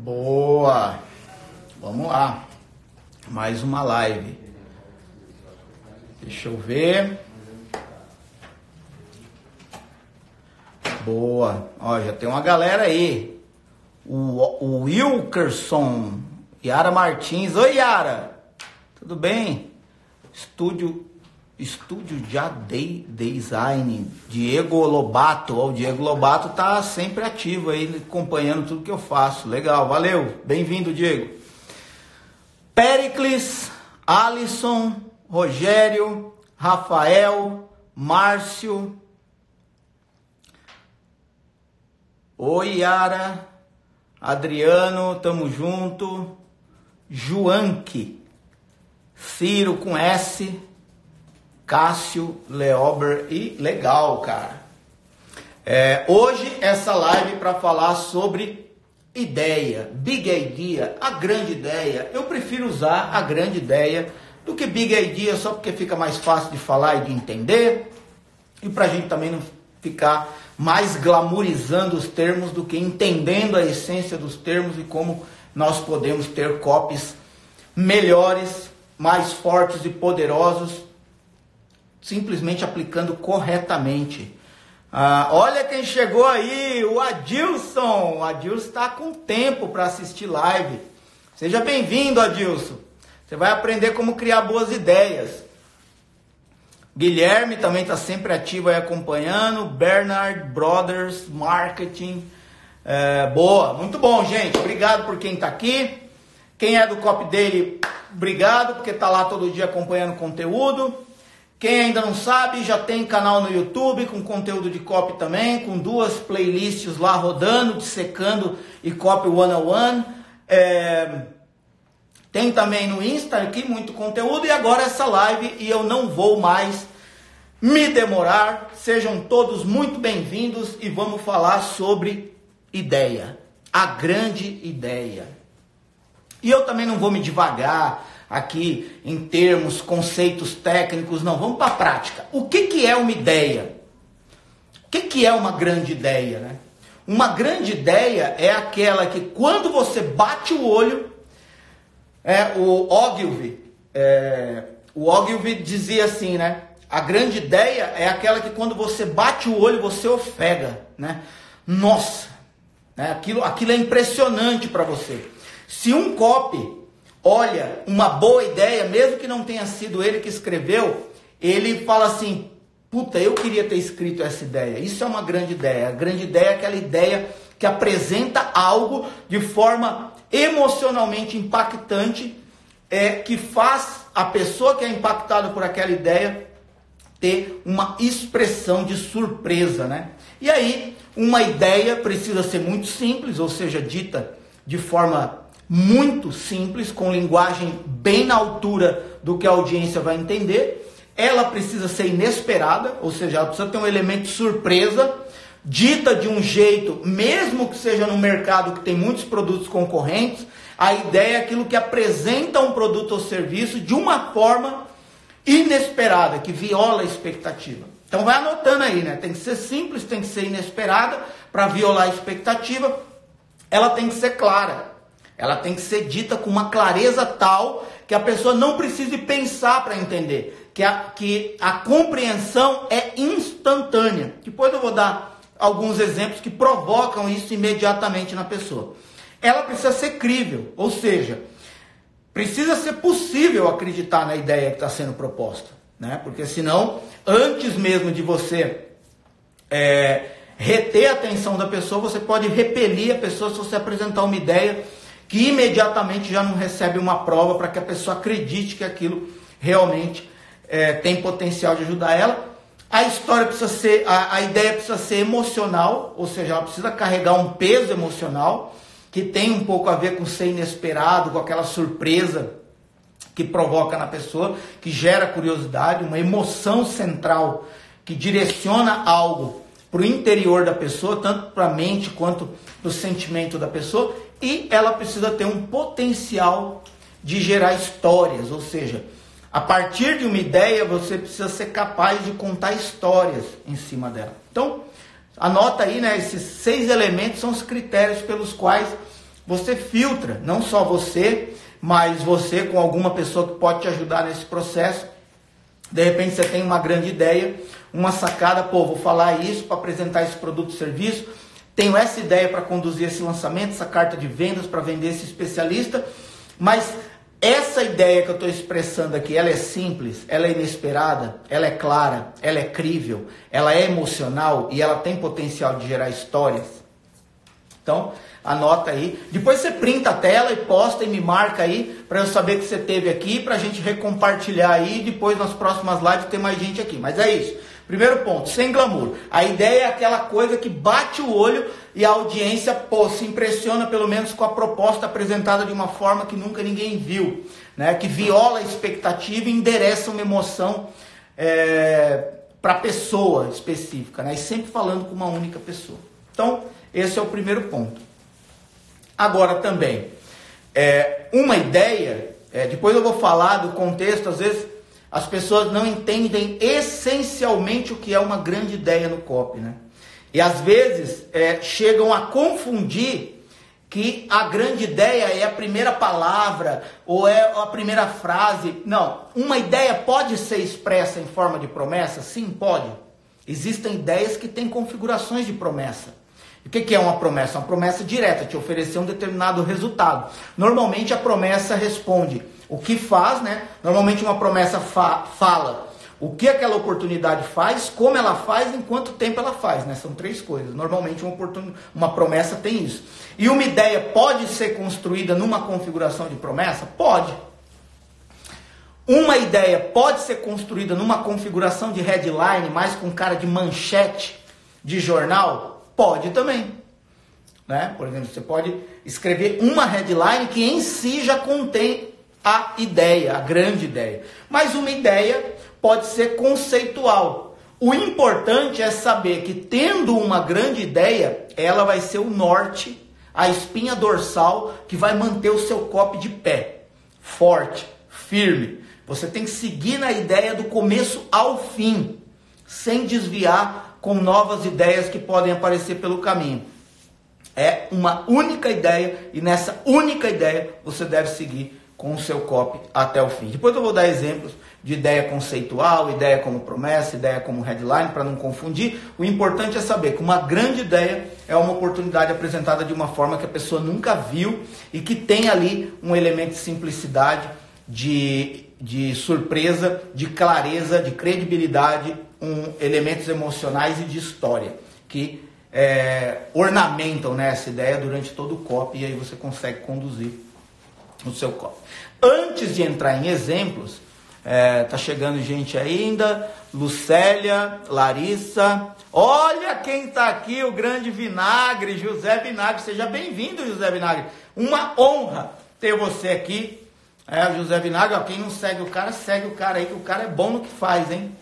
Boa! Vamos lá. Mais uma live. Deixa eu ver. Boa. Ó, já tem uma galera aí. O Wilkerson. Yara Martins. Oi, Yara. Tudo bem? Estúdio já Design. Diego Lobato. Ó, o Diego Lobato tá sempre ativo aí, acompanhando tudo que eu faço. Legal, valeu. Bem-vindo, Diego. Pericles, Alisson, Rogério, Rafael, Márcio. Oi, Yara. Adriano, tamo junto. Joanque. Ciro com S. Cássio, Leober e legal, cara. Hoje essa live para falar sobre ideia, big idea, a grande ideia. Eu prefiro usar a grande ideia do que big idea, só porque fica mais fácil de falar e de entender, e para a gente também não ficar mais glamourizando os termos do que entendendo a essência dos termos e como nós podemos ter copies melhores, mais fortes e poderosos, simplesmente aplicando corretamente. Olha quem chegou aí, o Adilson. O Adilson está com tempo para assistir live. Seja bem-vindo, Adilson. Você vai aprender como criar boas ideias. Guilherme também está sempre ativo aí acompanhando. Bernard Brothers Marketing. Boa, muito bom, gente. Obrigado por quem está aqui. Quem é do copy dele, obrigado, porque está lá todo dia acompanhando conteúdo. Quem ainda não sabe, já tem canal no YouTube com conteúdo de copy também, com 2 playlists lá rodando, dissecando e copy 101. Tem também no Insta aqui muito conteúdo e agora essa live, e eu não vou mais me demorar. Sejam todos muito bem-vindos e vamos falar sobre ideia, a grande ideia. E eu também não vou me devagar aqui em termos, conceitos técnicos, não, vamos para a prática. O que é uma ideia? O que é uma grande ideia, né? Uma grande ideia é aquela que quando você bate o olho, o Ogilvy dizia assim, né? A grande ideia é aquela que quando você bate o olho, você ofega, né? Nossa, né? Aquilo é impressionante para você. Se um copy olha uma boa ideia, mesmo que não tenha sido ele que escreveu, ele fala assim, puta, eu queria ter escrito essa ideia. Isso é uma grande ideia. A grande ideia é aquela ideia que apresenta algo de forma emocionalmente impactante, que faz a pessoa que é impactada por aquela ideia ter uma expressão de surpresa, né? E aí, uma ideia precisa ser muito simples, ou seja, dita de forma muito simples, com linguagem bem na altura do que a audiência vai entender. Ela precisa ser inesperada, ou seja, ela precisa ter um elemento de surpresa, dita de um jeito, mesmo que seja no mercado que tem muitos produtos concorrentes, a ideia é aquilo que apresenta um produto ou serviço de uma forma inesperada, que viola a expectativa. Então vai anotando aí, né? Tem que ser simples, tem que ser inesperada para violar a expectativa. Ela tem que ser clara. Ela tem que ser dita com uma clareza tal que a pessoa não precise pensar para entender. Que a compreensão é instantânea. Depois eu vou dar alguns exemplos que provocam isso imediatamente na pessoa. Ela precisa ser crível, ou seja, precisa ser possível acreditar na ideia que está sendo proposta, né? Porque senão, antes mesmo de você reter a atenção da pessoa, você pode repelir a pessoa se você apresentar uma ideia que imediatamente já não recebe uma prova para que a pessoa acredite que aquilo realmente tem potencial de ajudar ela. A história precisa ser, a ideia precisa ser emocional, ou seja, ela precisa carregar um peso emocional que tem um pouco a ver com ser inesperado, com aquela surpresa que provoca na pessoa, que gera curiosidade, uma emoção central que direciona algo para o interior da pessoa, tanto para a mente quanto para o sentimento da pessoa. E ela precisa ter um potencial de gerar histórias, ou seja, a partir de uma ideia você precisa ser capaz de contar histórias em cima dela. Então, anota aí, né? Esses 6 elementos são os critérios pelos quais você filtra, não só você, mas você com alguma pessoa que pode te ajudar nesse processo. De repente você tem uma grande ideia, uma sacada, pô, vou falar isso para apresentar esse produto ou serviço, tenho essa ideia para conduzir esse lançamento, essa carta de vendas para vender esse especialista, mas essa ideia que eu estou expressando aqui, ela é simples, ela é inesperada, ela é clara, ela é crível, ela é emocional e ela tem potencial de gerar histórias. Então, anota aí. Depois você printa a tela e posta e me marca aí para eu saber que você esteve aqui, para a gente recompartilhar aí e depois nas próximas lives ter mais gente aqui. Mas é isso. Primeiro ponto, sem glamour. A ideia é aquela coisa que bate o olho e a audiência, pô, se impressiona pelo menos com a proposta apresentada de uma forma que nunca ninguém viu, né? Que viola a expectativa e endereça uma emoção para a pessoa específica, né? E sempre falando com uma única pessoa. Então, esse é o primeiro ponto. Agora também, uma ideia, depois eu vou falar do contexto, às vezes as pessoas não entendem essencialmente o que é uma grande ideia no copy, né? E às vezes chegam a confundir que a grande ideia é a primeira palavra ou é a primeira frase. Não, uma ideia pode ser expressa em forma de promessa? Sim, pode. Existem ideias que têm configurações de promessa. O que é uma promessa? Uma promessa direta, te oferecer um determinado resultado. Normalmente a promessa responde o que faz, né? Normalmente uma promessa fala o que aquela oportunidade faz, como ela faz, em quanto tempo ela faz, né? São três coisas. Normalmente uma promessa tem isso. E uma ideia pode ser construída numa configuração de promessa? Pode. Uma ideia pode ser construída numa configuração de headline, mais com cara de manchete de jornal? Pode também, né? Por exemplo, você pode escrever uma headline que em si já contém a ideia, a grande ideia. Mas uma ideia pode ser conceitual. O importante é saber que tendo uma grande ideia, ela vai ser o norte, a espinha dorsal que vai manter o seu copy de pé, forte, firme. Você tem que seguir na ideia do começo ao fim, sem desviar com novas ideias que podem aparecer pelo caminho. É uma única ideia e nessa única ideia você deve seguir com o seu copy até o fim. Depois eu vou dar exemplos de ideia conceitual, ideia como promessa, ideia como headline, para não confundir. O importante é saber que uma grande ideia é uma oportunidade apresentada de uma forma que a pessoa nunca viu e que tem ali um elemento de simplicidade, de surpresa, de clareza, de credibilidade, elementos emocionais e de história que ornamentam, né, essa ideia durante todo o copy, e aí você consegue conduzir o seu copy. Antes de entrar em exemplos, tá chegando gente ainda, Lucélia, Larissa, olha quem tá aqui, o grande Vinagre, José Vinagre, seja bem-vindo, José Vinagre, uma honra ter você aqui. José Vinagre, ó, quem não segue o cara aí, que o cara é bom no que faz, hein?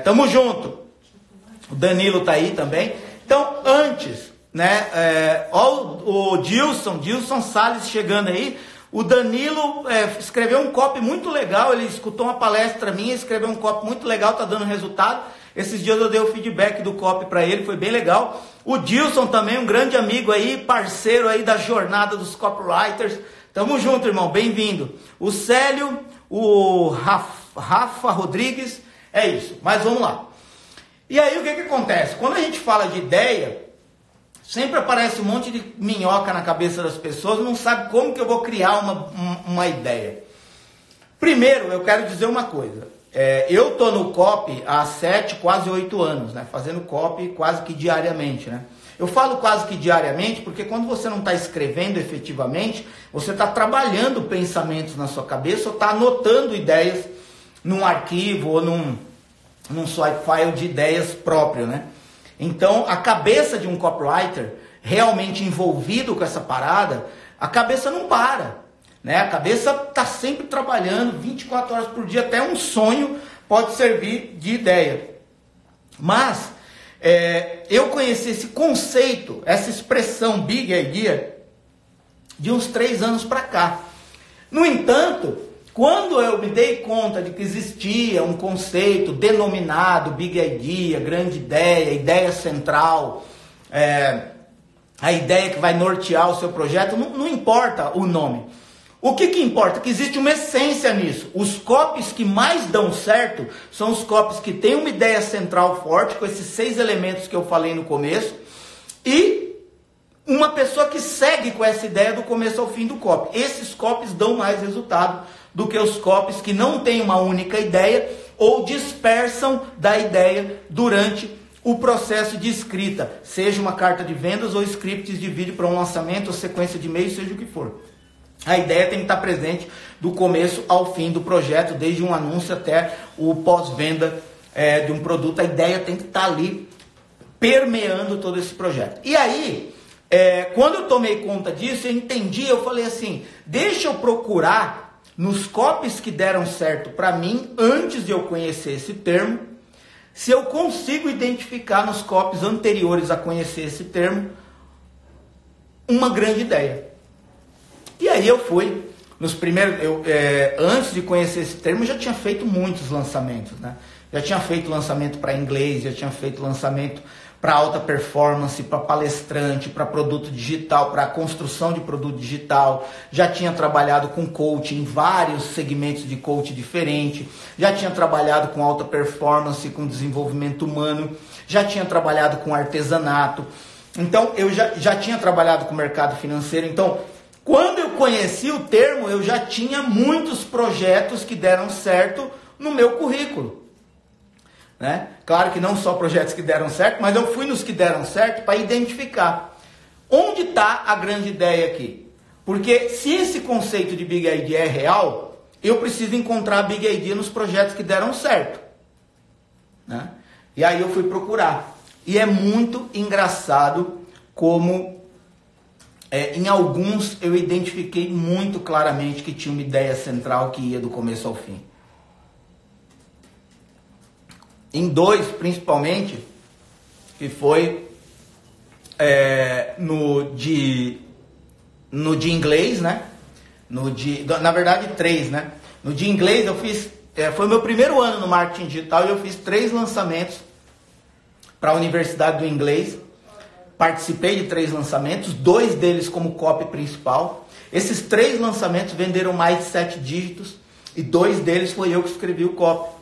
Tamo junto. O Danilo tá aí também. Então, antes, né? Ó, o Dilson Salles chegando aí. O Danilo escreveu um copy muito legal. Ele escutou uma palestra minha, escreveu um copy muito legal, tá dando resultado. Esses dias eu dei o feedback do copy para ele, foi bem legal. O Dilson também, um grande amigo aí, parceiro aí da jornada dos copywriters. Tamo junto, irmão, bem-vindo. O Célio, o Rafa Rodrigues, é isso. Mas vamos lá. E aí o que acontece? Quando a gente fala de ideia, sempre aparece um monte de minhoca na cabeça das pessoas, não sabe como que eu vou criar uma ideia. Primeiro, eu quero dizer uma coisa. Eu tô no copy há 7, quase 8 anos, né? Fazendo copy quase que diariamente, né? Eu falo quase que diariamente porque quando você não está escrevendo efetivamente, você está trabalhando pensamentos na sua cabeça ou está anotando ideias num arquivo ou num swipe file de ideias próprio, né? Então, a cabeça de um copywriter realmente envolvido com essa parada, a cabeça não para, né? A cabeça está sempre trabalhando 24 horas por dia, até um sonho pode servir de ideia. Mas eu conheci esse conceito, essa expressão Big Idea, de uns 3 anos para cá. No entanto, quando eu me dei conta de que existia um conceito denominado Big Idea, grande ideia, ideia central, a ideia que vai nortear o seu projeto, não importa o nome. O que importa? Que existe uma essência nisso. Os copies que mais dão certo são os copies que têm uma ideia central forte, com esses 6 elementos que eu falei no começo, e uma pessoa que segue com essa ideia do começo ao fim do copy. Esses copies dão mais resultado do que os copies que não têm uma única ideia ou dispersam da ideia durante o processo de escrita, seja uma carta de vendas ou scripts de vídeo para um lançamento ou sequência de e-mails, seja o que for. A ideia tem que estar presente do começo ao fim do projeto, desde um anúncio até o pós-venda de um produto. A ideia tem que estar ali permeando todo esse projeto. E aí, quando eu tomei conta disso, eu entendi, eu falei assim, deixa eu procurar nos copies que deram certo para mim, antes de eu conhecer esse termo, se eu consigo identificar nos copies anteriores a conhecer esse termo, uma grande ideia. E aí eu fui, nos primeiros, antes de conhecer esse termo, eu já tinha feito muitos lançamentos, né? Já tinha feito lançamento para inglês, já tinha feito lançamento para alta performance, para palestrante, para produto digital, para construção de produto digital, já tinha trabalhado com coaching, em vários segmentos de coaching diferentes, já tinha trabalhado com alta performance, com desenvolvimento humano, já tinha trabalhado com artesanato, então eu já tinha trabalhado com mercado financeiro. Então, quando eu conheci o termo, eu já tinha muitos projetos que deram certo no meu currículo, né? Claro que não só projetos que deram certo, mas eu fui nos que deram certo para identificar onde está a grande ideia aqui. Porque se esse conceito de Big Idea é real, eu preciso encontrar a Big Idea nos projetos que deram certo, né? E aí eu fui procurar. E é muito engraçado como em alguns eu identifiquei muito claramente que tinha uma ideia central que ia do começo ao fim. Em 2, principalmente, que foi no de inglês, né? Na verdade 3, né? No de inglês eu fiz, foi meu primeiro ano no marketing digital e eu fiz 3 lançamentos para a Universidade do Inglês. Participei de 3 lançamentos, 2 deles como copy principal. Esses 3 lançamentos venderam mais de 7 dígitos e 2 deles foi eu que escrevi o copy.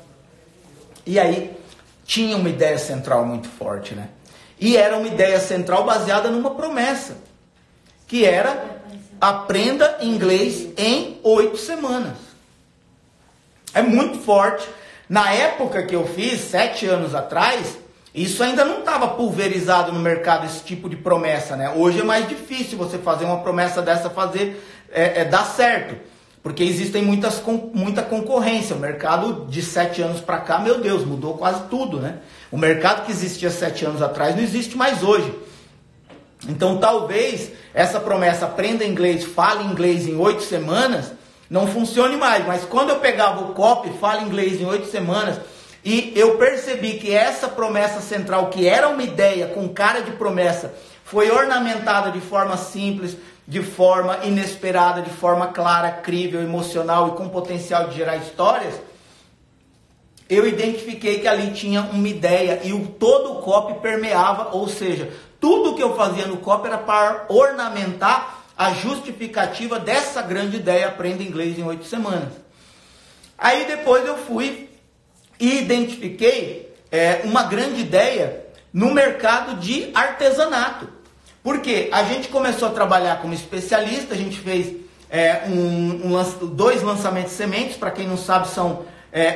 E aí tinha uma ideia central muito forte, né? E era uma ideia central baseada numa promessa, que era aprenda inglês em 8 semanas. É muito forte. Na época que eu fiz, 7 anos atrás, isso ainda não estava pulverizado no mercado, esse tipo de promessa, né? Hoje é mais difícil você fazer uma promessa dessa, dar certo. Porque existem muita concorrência. O mercado de 7 anos para cá, meu Deus, mudou quase tudo, né? O mercado que existia 7 anos atrás não existe mais hoje. Então talvez essa promessa, aprenda inglês, fale inglês em 8 semanas, não funcione mais. Mas quando eu pegava o copy, fale inglês em 8 semanas... E eu percebi que essa promessa central, que era uma ideia com cara de promessa, foi ornamentada de forma simples, de forma inesperada, de forma clara, crível, emocional e com potencial de gerar histórias. Eu identifiquei que ali tinha uma ideia e todo o copy permeava, ou seja, tudo que eu fazia no copy era para ornamentar a justificativa dessa grande ideia, aprenda inglês em 8 semanas. Aí depois eu fui e identifiquei uma grande ideia no mercado de artesanato. Porque a gente começou a trabalhar como especialista, a gente fez 2 lançamentos de sementes, para quem não sabe são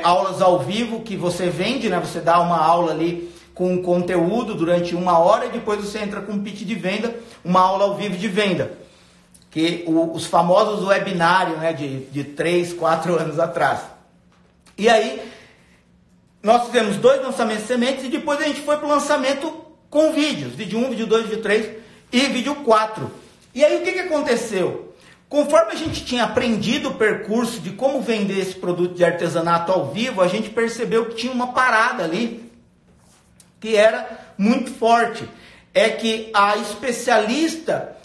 aulas ao vivo que você vende, né? Você dá uma aula ali com conteúdo durante 1 hora e depois você entra com um pitch de venda, uma aula ao vivo de venda. Que os famosos webinários, né, de 3, 4 anos atrás. E aí nós fizemos 2 lançamentos de sementes e depois a gente foi para o lançamento com vídeos. Vídeo 1, vídeo 2, vídeo 3 e vídeo 4. E aí o que aconteceu? Conforme a gente tinha aprendido o percurso de como vender esse produto de artesanato ao vivo, a gente percebeu que tinha uma parada ali que era muito forte. É que a especialista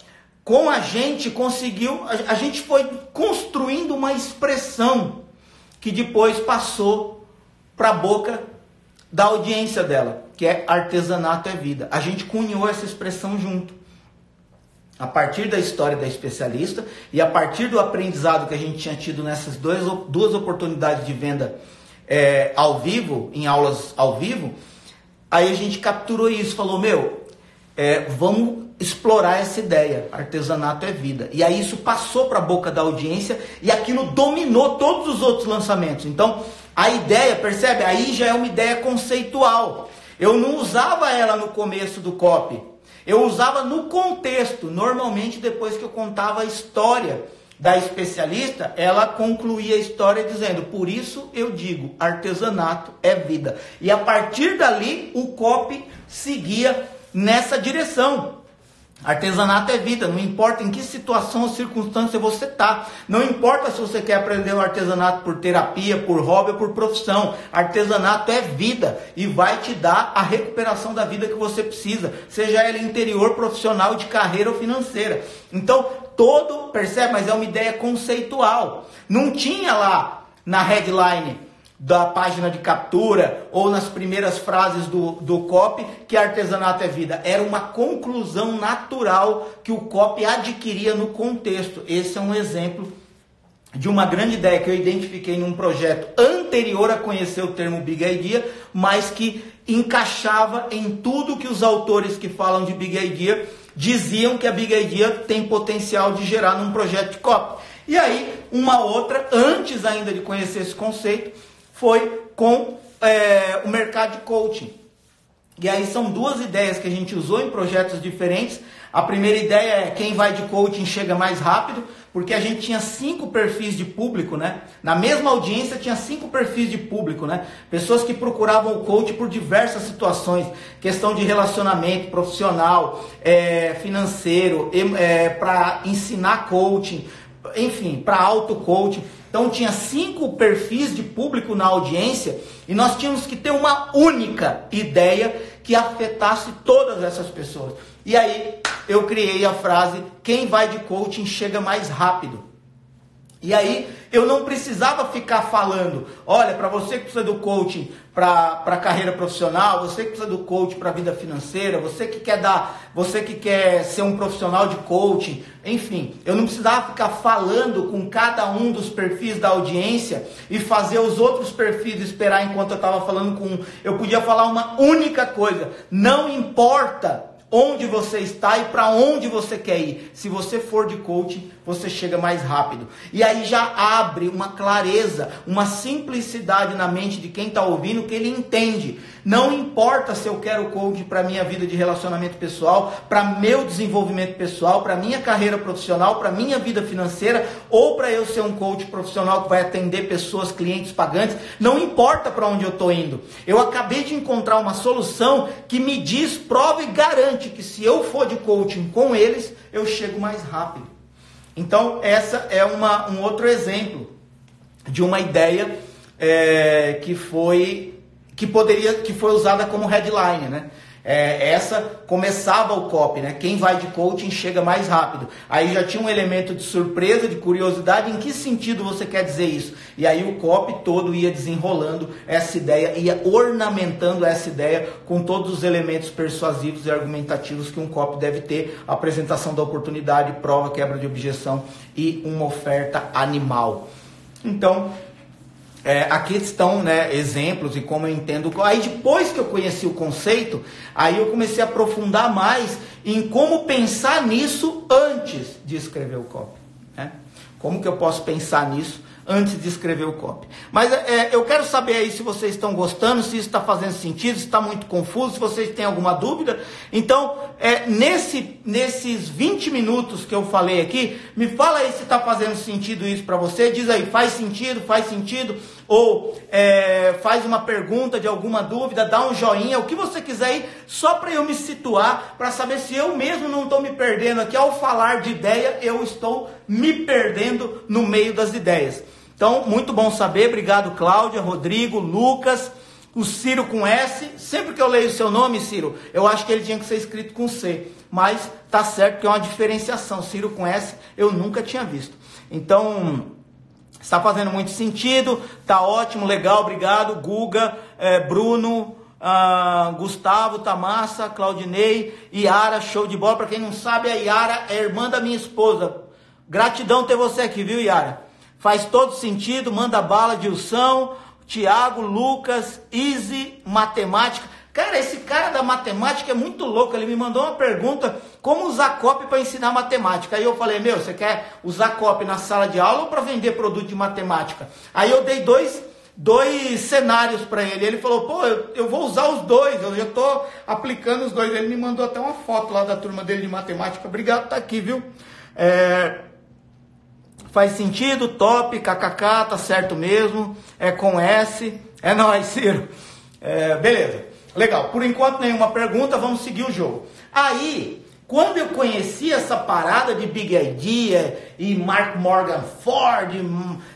com a gente conseguiu, a gente foi construindo uma expressão que depois passou para a boca da audiência dela, que é artesanato é vida. A gente cunhou essa expressão junto. a partir da história da especialista e a partir do aprendizado que a gente tinha tido nessas duas oportunidades de venda ao vivo, em aulas ao vivo, aí a gente capturou isso, falou, vamos explorar essa ideia, artesanato é vida. E aí isso passou para a boca da audiência e aquilo dominou todos os outros lançamentos. Então, a ideia, percebe? Aí já é uma ideia conceitual. Eu não usava ela no começo do copy. Eu usava no contexto. Normalmente, depois que eu contava a história da especialista, ela concluía a história dizendo, por isso eu digo, artesanato é vida. E a partir dali, o copy seguia nessa direção. Artesanato é vida, não importa em que situação ou circunstância você está. Não importa se você quer aprender o artesanato por terapia, por hobby ou por profissão. Artesanato é vida e vai te dar a recuperação da vida que você precisa. Seja ela interior, profissional, de carreira ou financeira. Então, percebe? Mas é uma ideia conceitual. Não tinha lá na headline da página de captura ou nas primeiras frases do copy que artesanato é vida. Era uma conclusão natural que o copy adquiria no contexto. Esse é um exemplo de uma grande ideia que eu identifiquei num projeto anterior a conhecer o termo Big Idea, mas que encaixava em tudo que os autores que falam de Big Idea diziam que a Big Idea tem potencial de gerar num projeto de copy. E aí, uma outra, antes ainda de conhecer esse conceito, foi com o mercado de coaching. E aí são duas ideias que a gente usou em projetos diferentes. A primeira ideia é quem vai de coaching chega mais rápido, porque a gente tinha 5 perfis de público, né? Na mesma audiência tinha 5 perfis de público, né? Pessoas que procuravam o coach por diversas situações, questão de relacionamento profissional, financeiro, para ensinar coaching, enfim, para auto-coaching. Então tinha 5 perfis de público na audiência e nós tínhamos que ter uma única ideia que afetasse todas essas pessoas. E aí eu criei a frase, quem vai de coaching chega mais rápido. E aí eu não precisava ficar falando, olha, para você que precisa do coaching para a carreira profissional, você que precisa do coaching para a vida financeira, você que quer ser um profissional de coaching, enfim, eu não precisava ficar falando com cada um dos perfis da audiência e fazer os outros perfis esperar enquanto eu estava falando com um. Eu podia falar uma única coisa, não importa onde você está e para onde você quer ir. Se você for de coaching, você chega mais rápido. E aí já abre uma clareza, uma simplicidade na mente de quem está ouvindo, que ele entende. Não importa se eu quero coaching para minha vida de relacionamento pessoal, para meu desenvolvimento pessoal, para minha carreira profissional, para minha vida financeira, ou para eu ser um coach profissional que vai atender pessoas, clientes pagantes. Não importa para onde eu estou indo. Eu acabei de encontrar uma solução que me diz, prova e garante que se eu for de coaching com eles, eu chego mais rápido. Então, essa é um outro exemplo de uma ideia que foi usada como headline, né? Essa começava o copy, né? Quem vai de coaching chega mais rápido. Aí já tinha um elemento de surpresa, de curiosidade, em que sentido você quer dizer isso? E aí o copy todo ia desenrolando essa ideia, ia ornamentando essa ideia com todos os elementos persuasivos e argumentativos que um copy deve ter: apresentação da oportunidade, prova, quebra de objeção e uma oferta animal. Então, aqui estão, né, exemplos e como eu entendo. Aí depois que eu conheci o conceito, aí eu comecei a aprofundar mais em como pensar nisso antes de escrever o copy, né? Como que eu posso pensar nisso antes de escrever o copy? Mas eu quero saber aí se vocês estão gostando, se isso está fazendo sentido, se está muito confuso, se vocês têm alguma dúvida. Então, nesses 20 minutos que eu falei aqui, me fala aí se está fazendo sentido isso para você. Diz aí, faz sentido, ou faz uma pergunta de alguma dúvida, dá um joinha, o que você quiser aí, só para eu me situar, para saber se eu mesmo não estou me perdendo aqui. Ao falar de ideia, eu estou me perdendo no meio das ideias. Então, muito bom saber. Obrigado, Cláudia, Rodrigo, Lucas, o Ciro com S. Sempre que eu leio o seu nome, Ciro, eu acho que ele tinha que ser escrito com C. Mas tá certo que é uma diferenciação. Ciro com S eu nunca tinha visto. Então, está fazendo muito sentido. Tá ótimo, legal, obrigado. Guga, Bruno, Gustavo, Tamassa, Claudinei, Yara, show de bola. Para quem não sabe, a Yara é irmã da minha esposa. Gratidão ter você aqui, viu, Yara? Faz todo sentido, manda bala, Dilson, Tiago, Lucas, Easy, matemática. Cara, esse cara da matemática é muito louco. Ele me mandou uma pergunta, como usar copy para ensinar matemática. Aí eu falei, meu, você quer usar copy na sala de aula ou para vender produto de matemática? Aí eu dei dois cenários para ele. Ele falou, pô, eu vou usar os dois, eu já estou aplicando os dois. Ele me mandou até uma foto lá da turma dele de matemática. Obrigado por estar aqui, viu? Faz sentido, top, kkk, tá certo mesmo, é com S, é nóis, Ciro. Beleza, legal, por enquanto nenhuma pergunta, vamos seguir o jogo. Aí, quando eu conheci essa parada de Big Idea, e Mark Morgan Ford,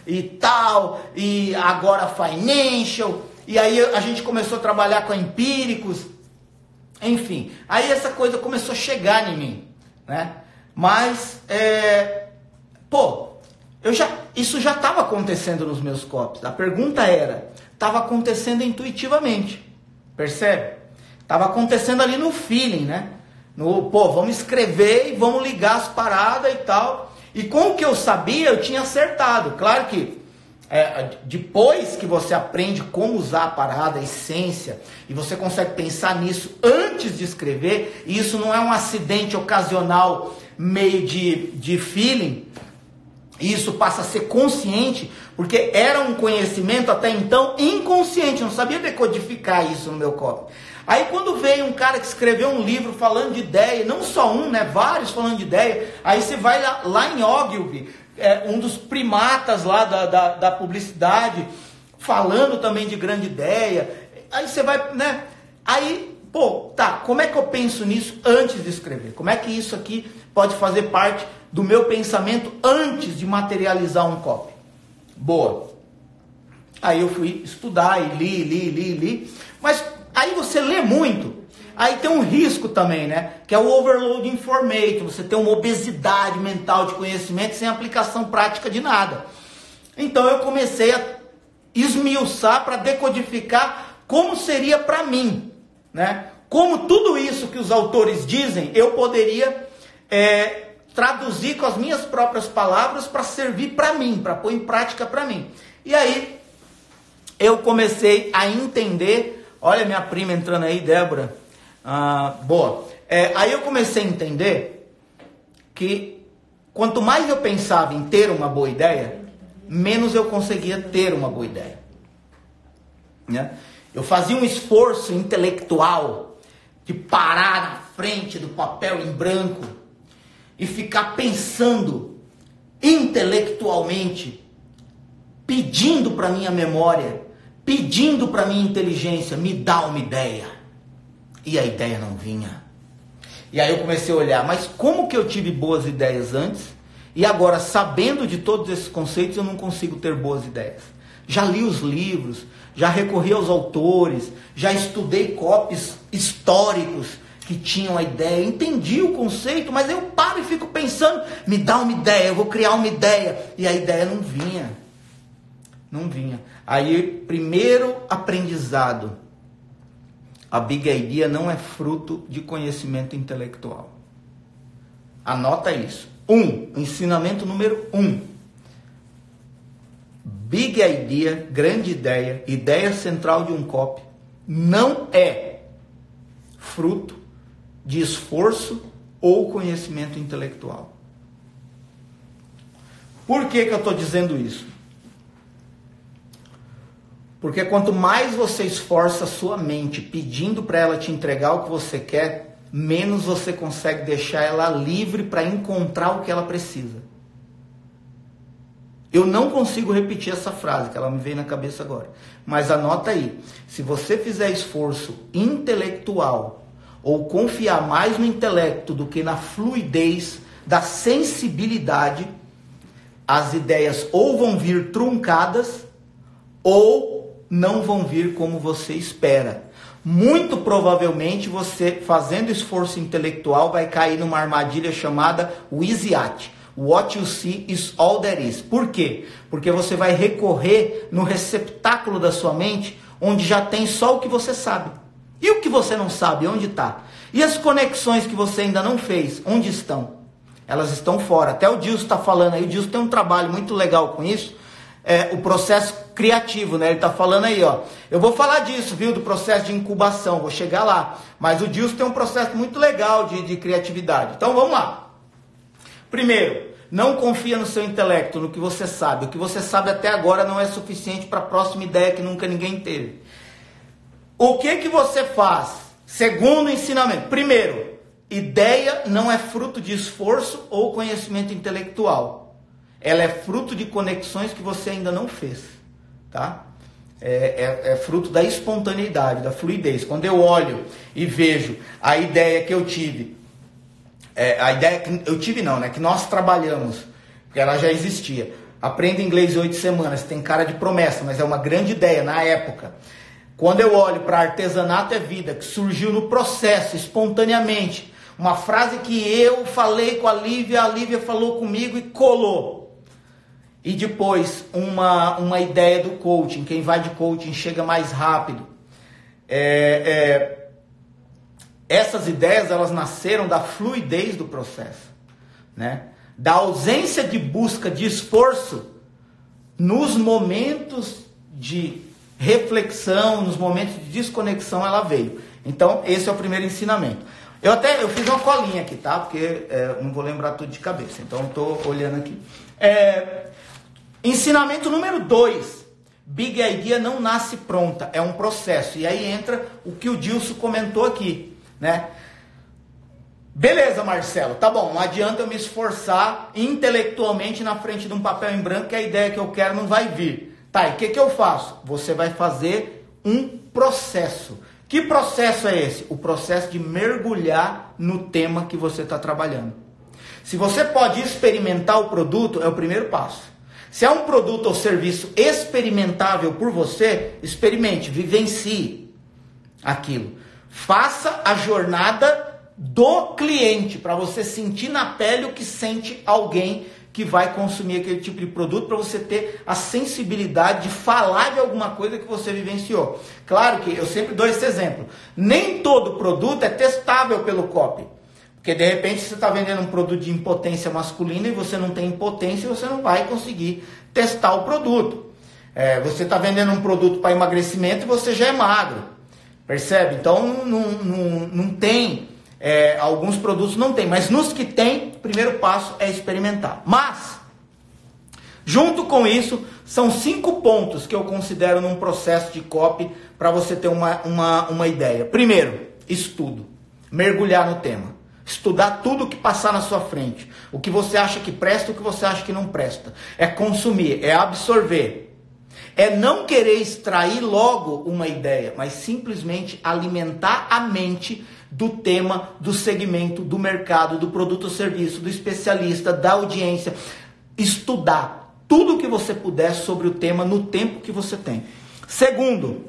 e tal, e agora Financial, e aí a gente começou a trabalhar com a Empíricos, enfim, aí essa coisa começou a chegar em mim, né? Mas, isso já estava acontecendo nos meus copies. A pergunta era, estava acontecendo intuitivamente, percebe? Estava acontecendo ali no feeling, né? Vamos escrever e vamos ligar as paradas e tal. E com o que eu sabia, eu tinha acertado. Claro que depois que você aprende como usar a parada, a essência, e você consegue pensar nisso antes de escrever, e isso não é um acidente ocasional meio de feeling, e isso passa a ser consciente, porque era um conhecimento até então inconsciente, eu não sabia decodificar isso no meu copy. Aí quando veio um cara que escreveu um livro falando de ideia, não só um, né, vários falando de ideia, aí você vai lá em Ogilvy, um dos primatas lá da publicidade, falando também de grande ideia, aí você vai, né, aí, como é que eu penso nisso antes de escrever? Como é que isso aqui pode fazer parte do meu pensamento antes de materializar um copy? Boa. Aí eu fui estudar e li. Mas aí você lê muito. Aí tem um risco também, né? Que é o overload information. Você tem uma obesidade mental de conhecimento sem aplicação prática de nada. Então eu comecei a esmiuçar para decodificar como seria para mim, né? Como tudo isso que os autores dizem, eu poderia traduzir com as minhas próprias palavras para servir para mim, para pôr em prática para mim. E aí eu comecei a entender, olha minha prima entrando aí, Débora, boa. Aí eu comecei a entender que quanto mais eu pensava em ter uma boa ideia, menos eu conseguia ter uma boa ideia, né? Eu fazia um esforço intelectual de parar na frente do papel em branco e ficar pensando intelectualmente, pedindo para minha memória, pedindo para minha inteligência, me dá uma ideia. E a ideia não vinha. E aí eu comecei a olhar, mas como que eu tive boas ideias antes e agora, sabendo de todos esses conceitos, eu não consigo ter boas ideias? Já li os livros, já recorri aos autores, já estudei copies históricos que tinham a ideia, entendi o conceito, mas eu paro e fico pensando, me dá uma ideia, eu vou criar uma ideia, e a ideia não vinha. Não vinha. Aí, primeiro aprendizado, a Big Idea não é fruto de conhecimento intelectual. Anota isso. Ensinamento número 1. Big Idea, grande ideia, ideia central de um copy, não é fruto de esforço ou conhecimento intelectual. Por que eu estou dizendo isso? Porque quanto mais você esforça a sua mente pedindo para ela te entregar o que você quer, menos você consegue deixar ela livre para encontrar o que ela precisa. Eu não consigo repetir essa frase, que ela me veio na cabeça agora. Mas anota aí, se você fizer esforço intelectual, ou confiar mais no intelecto do que na fluidez da sensibilidade, as ideias ou vão vir truncadas, ou não vão vir como você espera. Muito provavelmente você, fazendo esforço intelectual, vai cair numa armadilha chamada WYSIAT. What you see is all there is. Por quê? Porque você vai recorrer no receptáculo da sua mente, onde já tem só o que você sabe. E o que você não sabe, onde está? E as conexões que você ainda não fez, onde estão? Elas estão fora. Até o Dilson está falando aí, o Dilson tem um trabalho muito legal com isso, o processo criativo, né? Ele está falando aí, ó. Eu vou falar disso, viu? Do processo de incubação, vou chegar lá. Mas o Dilson tem um processo muito legal de criatividade. Então vamos lá. Primeiro, não confia no seu intelecto, no que você sabe. O que você sabe até agora não é suficiente para a próxima ideia que nunca ninguém teve. O que você faz? Segundo ensinamento. Primeiro, ideia não é fruto de esforço ou conhecimento intelectual. Ela é fruto de conexões que você ainda não fez, tá? É fruto da espontaneidade, da fluidez. Quando eu olho e vejo a ideia que eu tive, a ideia que eu tive não, né? Que nós trabalhamos, porque ela já existia. Aprenda inglês em 8 semanas, tem cara de promessa, mas é uma grande ideia na época. Quando eu olho para Artesanato é Vida, que surgiu no processo, espontaneamente, uma frase que eu falei com a Lívia falou comigo e colou. E depois, uma ideia do coaching, quem vai de coaching chega mais rápido. Essas ideias, elas nasceram da fluidez do processo, né? Da ausência de busca, de esforço, nos momentos de reflexão, nos momentos de desconexão, ela veio. Então, esse é o primeiro ensinamento. Eu fiz uma colinha aqui, tá? Porque não vou lembrar tudo de cabeça, então estou olhando aqui. Ensinamento número 2. Big Idea não nasce pronta, é um processo. E aí entra o que o Dilson comentou aqui, né? Beleza, Marcelo, tá bom, não adianta eu me esforçar intelectualmente na frente de um papel em branco que a ideia que eu quero não vai vir. Tá, e o que eu faço? Você vai fazer um processo. Que processo é esse? O processo de mergulhar no tema que você está trabalhando. Se você pode experimentar o produto, é o primeiro passo. Se é um produto ou serviço experimentável por você, experimente, vivencie aquilo. Faça a jornada do cliente, para você sentir na pele o que sente alguém que vai consumir aquele tipo de produto, para você ter a sensibilidade de falar de alguma coisa que você vivenciou. Claro que eu sempre dou esse exemplo. Nem todo produto é testável pelo copy. Porque de repente você está vendendo um produto de impotência masculina e você não tem impotência e você não vai conseguir testar o produto. Você está vendendo um produto para emagrecimento e você já é magro. Percebe? Então não tem... alguns produtos não tem, mas nos que tem, o primeiro passo é experimentar. Mas, junto com isso, são 5 pontos que eu considero num processo de copy para você ter uma ideia. Primeiro, estudo. Mergulhar no tema. Estudar tudo que passar na sua frente. O que você acha que presta, o que você acha que não presta. É consumir, é absorver. É não querer extrair logo uma ideia, mas simplesmente alimentar a mente do tema, do segmento, do mercado, do produto ou serviço, do especialista, da audiência. Estudar tudo o que você puder sobre o tema no tempo que você tem. Segundo,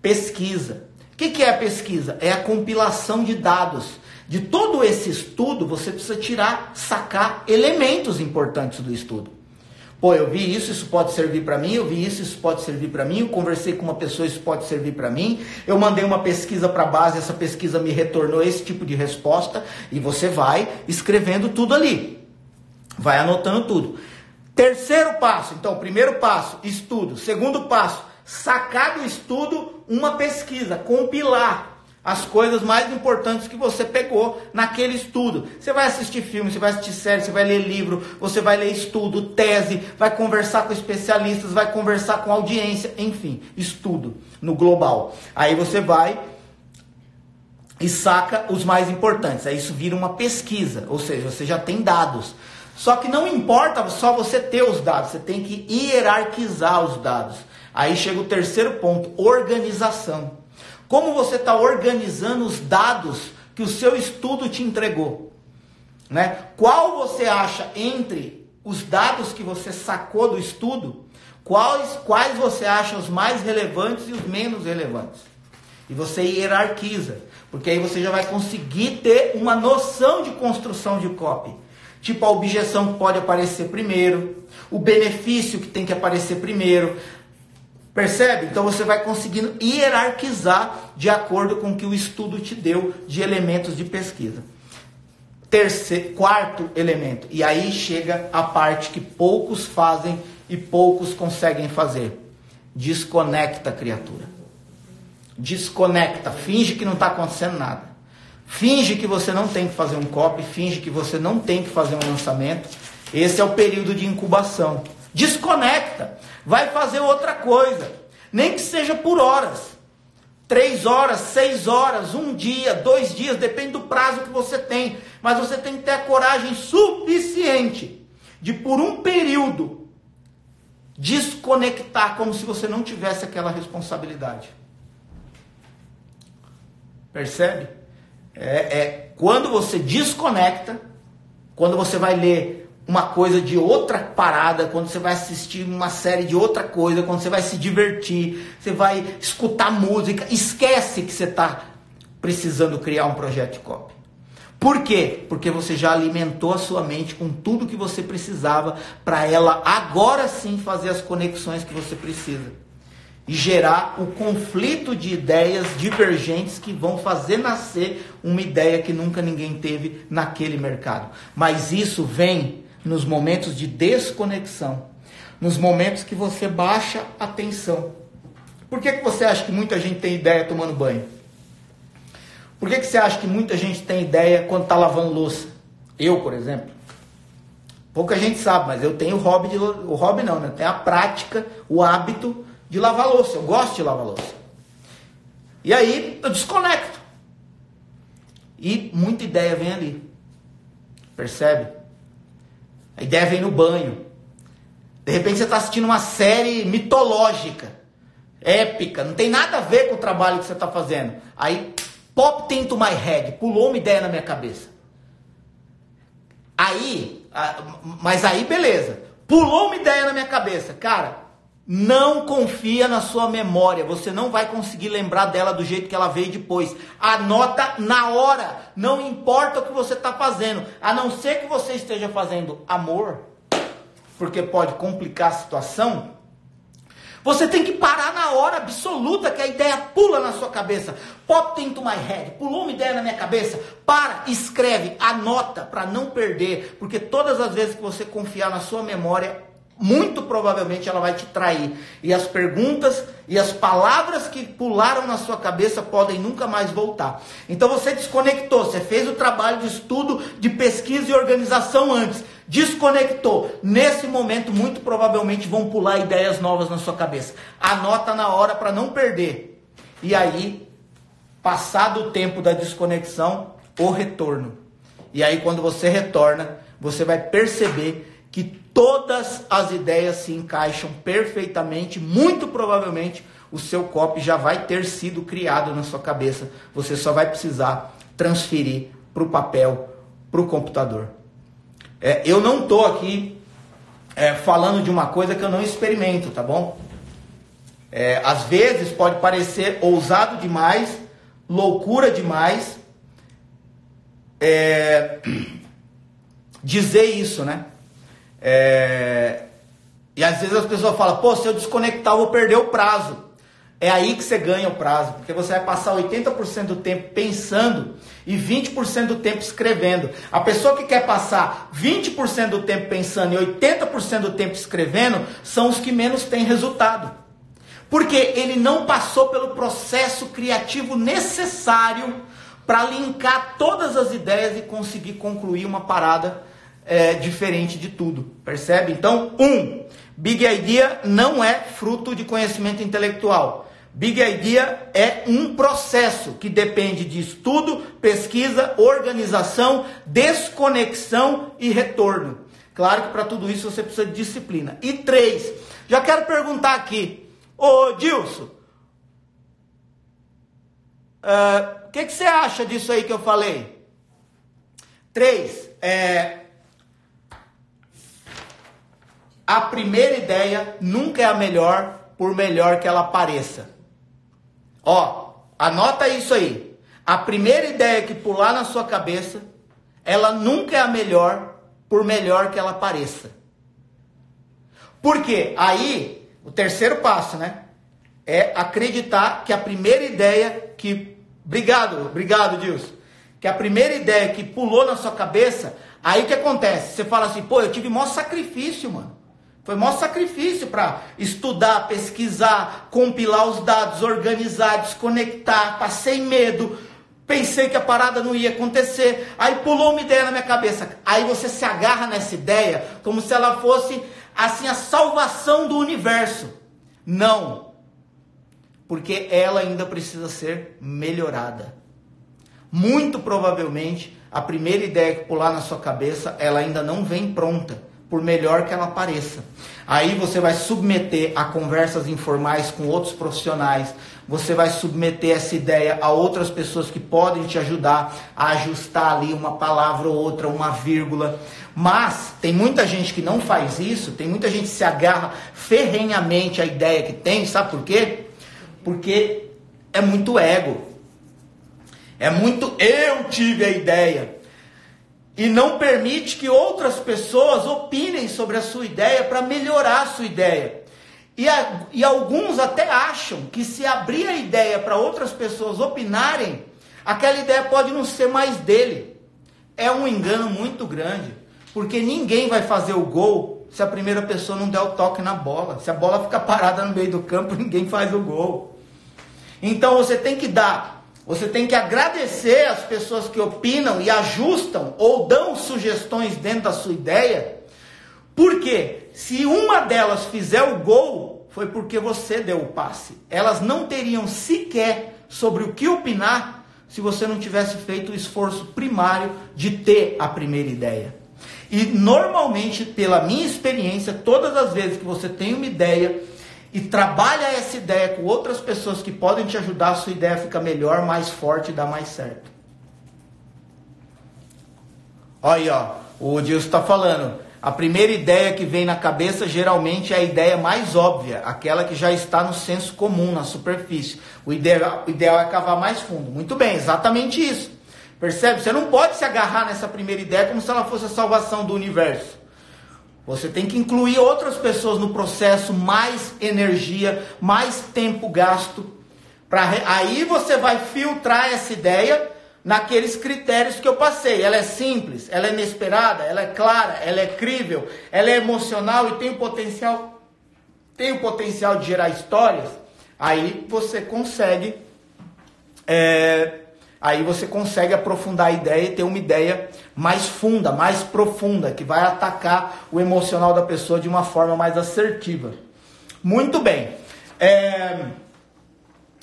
pesquisa. O que é a pesquisa? É a compilação de dados. De todo esse estudo, você precisa sacar elementos importantes do estudo. Pô, eu vi isso pode servir para mim, eu vi isso pode servir para mim, eu conversei com uma pessoa, isso pode servir para mim, eu mandei uma pesquisa para a base, essa pesquisa me retornou esse tipo de resposta, e você vai escrevendo tudo ali, vai anotando tudo. Terceiro passo, então, primeiro passo, estudo. Segundo passo, sacar do estudo uma pesquisa, compilar as coisas mais importantes que você pegou naquele estudo. Você vai assistir filme, você vai assistir série, você vai ler livro, você vai ler estudo, tese, vai conversar com especialistas, vai conversar com audiência, enfim, estudo no global. Aí você vai e saca os mais importantes. Aí isso vira uma pesquisa, ou seja, você já tem dados. Só que não importa só você ter os dados, você tem que hierarquizar os dados. Aí chega o terceiro ponto, organização. Como você está organizando os dados que o seu estudo te entregou, né? Qual você acha entre os dados que você sacou do estudo, quais você acha os mais relevantes e os menos relevantes? E você hierarquiza, porque aí você já vai conseguir ter uma noção de construção de copy. Tipo a objeção que pode aparecer primeiro, o benefício que tem que aparecer primeiro. Percebe? Então você vai conseguindo hierarquizar de acordo com o que o estudo te deu de elementos de pesquisa. Quarto elemento, e aí chega a parte que poucos fazem e poucos conseguem fazer. Desconecta a criatura. Desconecta, finge que não está acontecendo nada. Finge que você não tem que fazer um copy, finge que você não tem que fazer um lançamento. Esse é o período de incubação. Desconecta, vai fazer outra coisa, nem que seja por horas. 3 horas, 6 horas, 1 dia, 2 dias, depende do prazo que você tem. Mas você tem que ter a coragem suficiente de, por um período, desconectar como se você não tivesse aquela responsabilidade. Percebe? Quando você desconecta, quando você vai ler uma coisa de outra parada, quando você vai assistir uma série de outra coisa, quando você vai se divertir, você vai escutar música, esquece que você está precisando criar um projeto de copy. Por quê? Porque você já alimentou a sua mente com tudo que você precisava para ela agora sim fazer as conexões que você precisa. E gerar o conflito de ideias divergentes que vão fazer nascer uma ideia que nunca ninguém teve naquele mercado. Mas isso vem nos momentos de desconexão, nos momentos que você baixa a tensão. Por que você acha que muita gente tem ideia tomando banho? Por que você acha que muita gente tem ideia quando está lavando louça? Eu, por exemplo. Pouca gente sabe, mas eu tenho o hobby não, né? Eu tenho a prática, o hábito de lavar louça. Eu gosto de lavar louça. E aí eu desconecto. E muita ideia vem ali. Percebe? A ideia vem no banho. De repente você está assistindo uma série mitológica, épica, não tem nada a ver com o trabalho que você está fazendo. Aí, pop into my head, pulou uma ideia na minha cabeça. Mas aí beleza, pulou uma ideia na minha cabeça. Cara, não confia na sua memória, você não vai conseguir lembrar dela do jeito que ela veio depois. Anota na hora, não importa o que você está fazendo, a não ser que você esteja fazendo amor, porque pode complicar a situação. Você tem que parar na hora absoluta que a ideia pula na sua cabeça. Pop into my head, pulou uma ideia na minha cabeça. Para, escreve, anota para não perder, porque todas as vezes que você confiar na sua memória, muito provavelmente ela vai te trair. E as perguntas e as palavras que pularam na sua cabeça podem nunca mais voltar. Então você desconectou, você fez o trabalho de estudo, de pesquisa e organização antes. Desconectou. Nesse momento, muito provavelmente vão pular ideias novas na sua cabeça. Anota na hora para não perder. E aí, passado o tempo da desconexão, o retorno. E aí quando você retorna, você vai perceber que todas as ideias se encaixam perfeitamente. Muito provavelmente o seu copy já vai ter sido criado na sua cabeça. Você só vai precisar transferir para o papel, para o computador. Eu não estou aqui falando de uma coisa que eu não experimento, tá bom? Às vezes pode parecer ousado demais, loucura demais, dizer isso, né? E às vezes as pessoas falam, pô, se eu desconectar eu vou perder o prazo. É aí que você ganha o prazo, porque você vai passar 80% do tempo pensando e 20% do tempo escrevendo. A pessoa que quer passar 20% do tempo pensando e 80% do tempo escrevendo são os que menos têm resultado. Porque ele não passou pelo processo criativo necessário para linkar todas as ideias e conseguir concluir uma parada diferente de tudo. Percebe? Então, Big Idea não é fruto de conhecimento intelectual. Big Idea é um processo que depende de estudo, pesquisa, organização, desconexão e retorno. Claro que para tudo isso você precisa de disciplina. E 3, já quero perguntar aqui, ô Dilson, o que você acha disso aí que eu falei? 3, a primeira ideia nunca é a melhor, por melhor que ela pareça. Anota isso aí. A primeira ideia que pular na sua cabeça, ela nunca é a melhor, por melhor que ela pareça. Por quê? Aí, o terceiro passo, né? é acreditar que a primeira ideia que... Obrigado, Dilson. Que a primeira ideia que pulou na sua cabeça, aí o que acontece? Você fala assim, pô, eu tive maior sacrifício, mano. Foi maior sacrifício para estudar, pesquisar, compilar os dados, organizar, desconectar, passei medo, pensei que a parada não ia acontecer, aí pulou uma ideia na minha cabeça. Aí você se agarra nessa ideia como se ela fosse, assim, a salvação do universo. Não. Porque ela ainda precisa ser melhorada. Muito provavelmente, a primeira ideia que pular na sua cabeça, ela ainda não vem pronta, por melhor que ela pareça. Aí você vai submeter a conversas informais com outros profissionais, você vai submeter essa ideia a outras pessoas que podem te ajudar a ajustar ali uma palavra ou outra, uma vírgula. Mas tem muita gente que não faz isso, tem muita gente que se agarra ferrenhamente à ideia que tem, sabe por quê? Porque é muito ego. É muito eu tive a ideia. E não permite que outras pessoas opinem sobre a sua ideia para melhorar a sua ideia. E alguns até acham que se abrir a ideia para outras pessoas opinarem, aquela ideia pode não ser mais dele. É um engano muito grande, porque ninguém vai fazer o gol se a primeira pessoa não der o toque na bola. Se a bola ficar parada no meio do campo, ninguém faz o gol. Então você tem que agradecer as pessoas que opinam e ajustam ou dão sugestões dentro da sua ideia, porque se uma delas fizer o gol, foi porque você deu o passe. Elas não teriam sequer sobre o que opinar se você não tivesse feito o esforço primário de ter a primeira ideia. E normalmente, pela minha experiência, todas as vezes que você tem uma ideia e trabalha essa ideia com outras pessoas que podem te ajudar, a sua ideia fica melhor, mais forte e dá mais certo. Olha aí, ó, o Dilson está falando. A primeira ideia que vem na cabeça geralmente é a ideia mais óbvia, aquela que já está no senso comum, na superfície. O ideal é cavar mais fundo. Muito bem, exatamente isso. Percebe? Você não pode se agarrar nessa primeira ideia como se ela fosse a salvação do universo. Você tem que incluir outras pessoas no processo, mais energia, mais tempo gasto. Aí você vai filtrar essa ideia naqueles critérios que eu passei. Ela é simples, ela é inesperada, ela é clara, ela é crível, ela é emocional e tem o potencial de gerar histórias. Aí você consegue aprofundar a ideia e ter uma ideia mais funda, mais profunda, que vai atacar o emocional da pessoa de uma forma mais assertiva. Muito bem.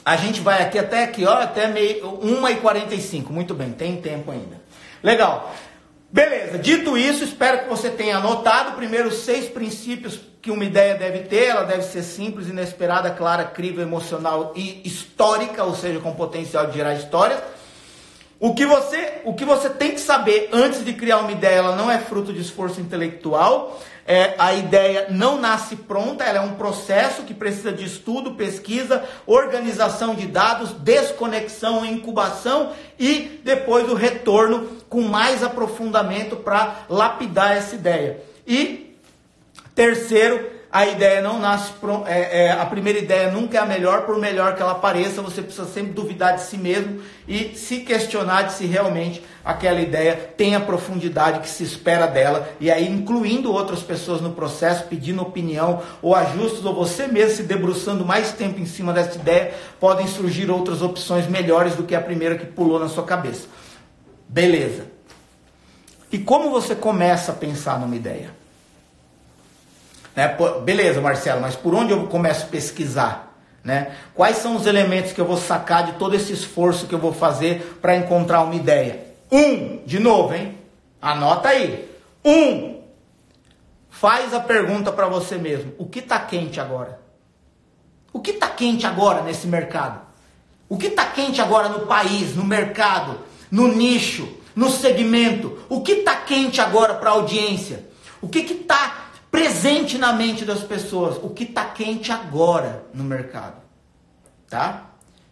A gente vai até 1h45. Muito bem, tem tempo ainda. Legal. Beleza, dito isso, espero que você tenha anotado primeiro os 6 princípios que uma ideia deve ter. Ela deve ser simples, inesperada, clara, crível, emocional e histórica, ou seja, com potencial de gerar histórias. O que você tem que saber antes de criar uma ideia, ela não é fruto de esforço intelectual. A ideia não nasce pronta, ela é um processo que precisa de estudo, pesquisa, organização de dados, desconexão, incubação e depois o retorno com mais aprofundamento para lapidar essa ideia. E terceiro, a ideia não nasce pronta, a primeira ideia nunca é a melhor, por melhor que ela pareça, você precisa sempre duvidar de si mesmo e se questionar de se realmente aquela ideia tem a profundidade que se espera dela, e aí incluindo outras pessoas no processo, pedindo opinião ou ajustes, ou você mesmo se debruçando mais tempo em cima dessa ideia, podem surgir outras opções melhores do que a primeira que pulou na sua cabeça. Beleza. E como você começa a pensar numa ideia? Beleza, Marcelo, mas por onde eu começo a pesquisar? Quais são os elementos que eu vou sacar de todo esse esforço que eu vou fazer para encontrar uma ideia? De novo, hein? Anota aí. Faz a pergunta para você mesmo. O que está quente agora? O que está quente agora nesse mercado? O que está quente agora no país, no mercado, no nicho, no segmento? O que está quente agora para a audiência? O que está presente na mente das pessoas? O que está quente agora no mercado? Tá?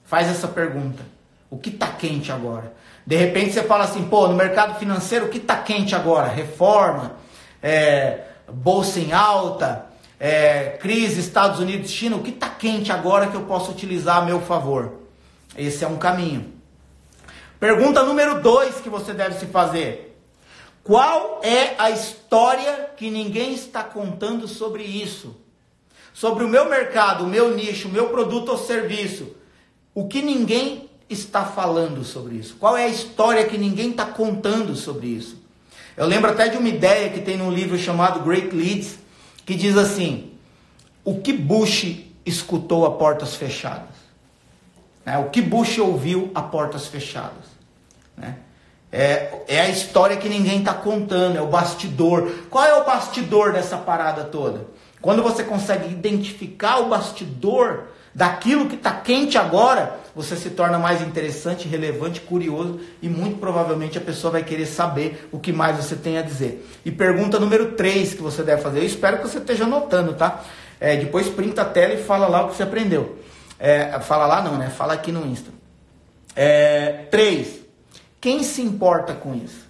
Faz essa pergunta. O que está quente agora? De repente você fala assim, no mercado financeiro, o que está quente agora? Reforma, bolsa em alta, crise Estados Unidos e China, o que está quente agora que eu posso utilizar a meu favor? Esse é um caminho. Pergunta número 2 que você deve se fazer. Qual é a história que ninguém está contando sobre isso? Sobre o meu mercado, o meu nicho, o meu produto ou serviço. O que ninguém está falando sobre isso? Qual é a história que ninguém está contando sobre isso? Eu lembro até de uma ideia que tem num livro chamado Great Leads, que diz assim: o que Bush escutou a portas fechadas? O que Bush ouviu a portas fechadas? É a história que ninguém está contando, é o bastidor. Qual é o bastidor dessa parada toda? Quando você consegue identificar o bastidor daquilo que está quente agora, você se torna mais interessante, relevante, curioso, e muito provavelmente a pessoa vai querer saber o que mais você tem a dizer. E pergunta número 3 que você deve fazer, eu espero que você esteja anotando, tá? Depois printa a tela e fala lá o que você aprendeu. Fala lá não, né? Fala aqui no Insta. 3. Quem se importa com isso?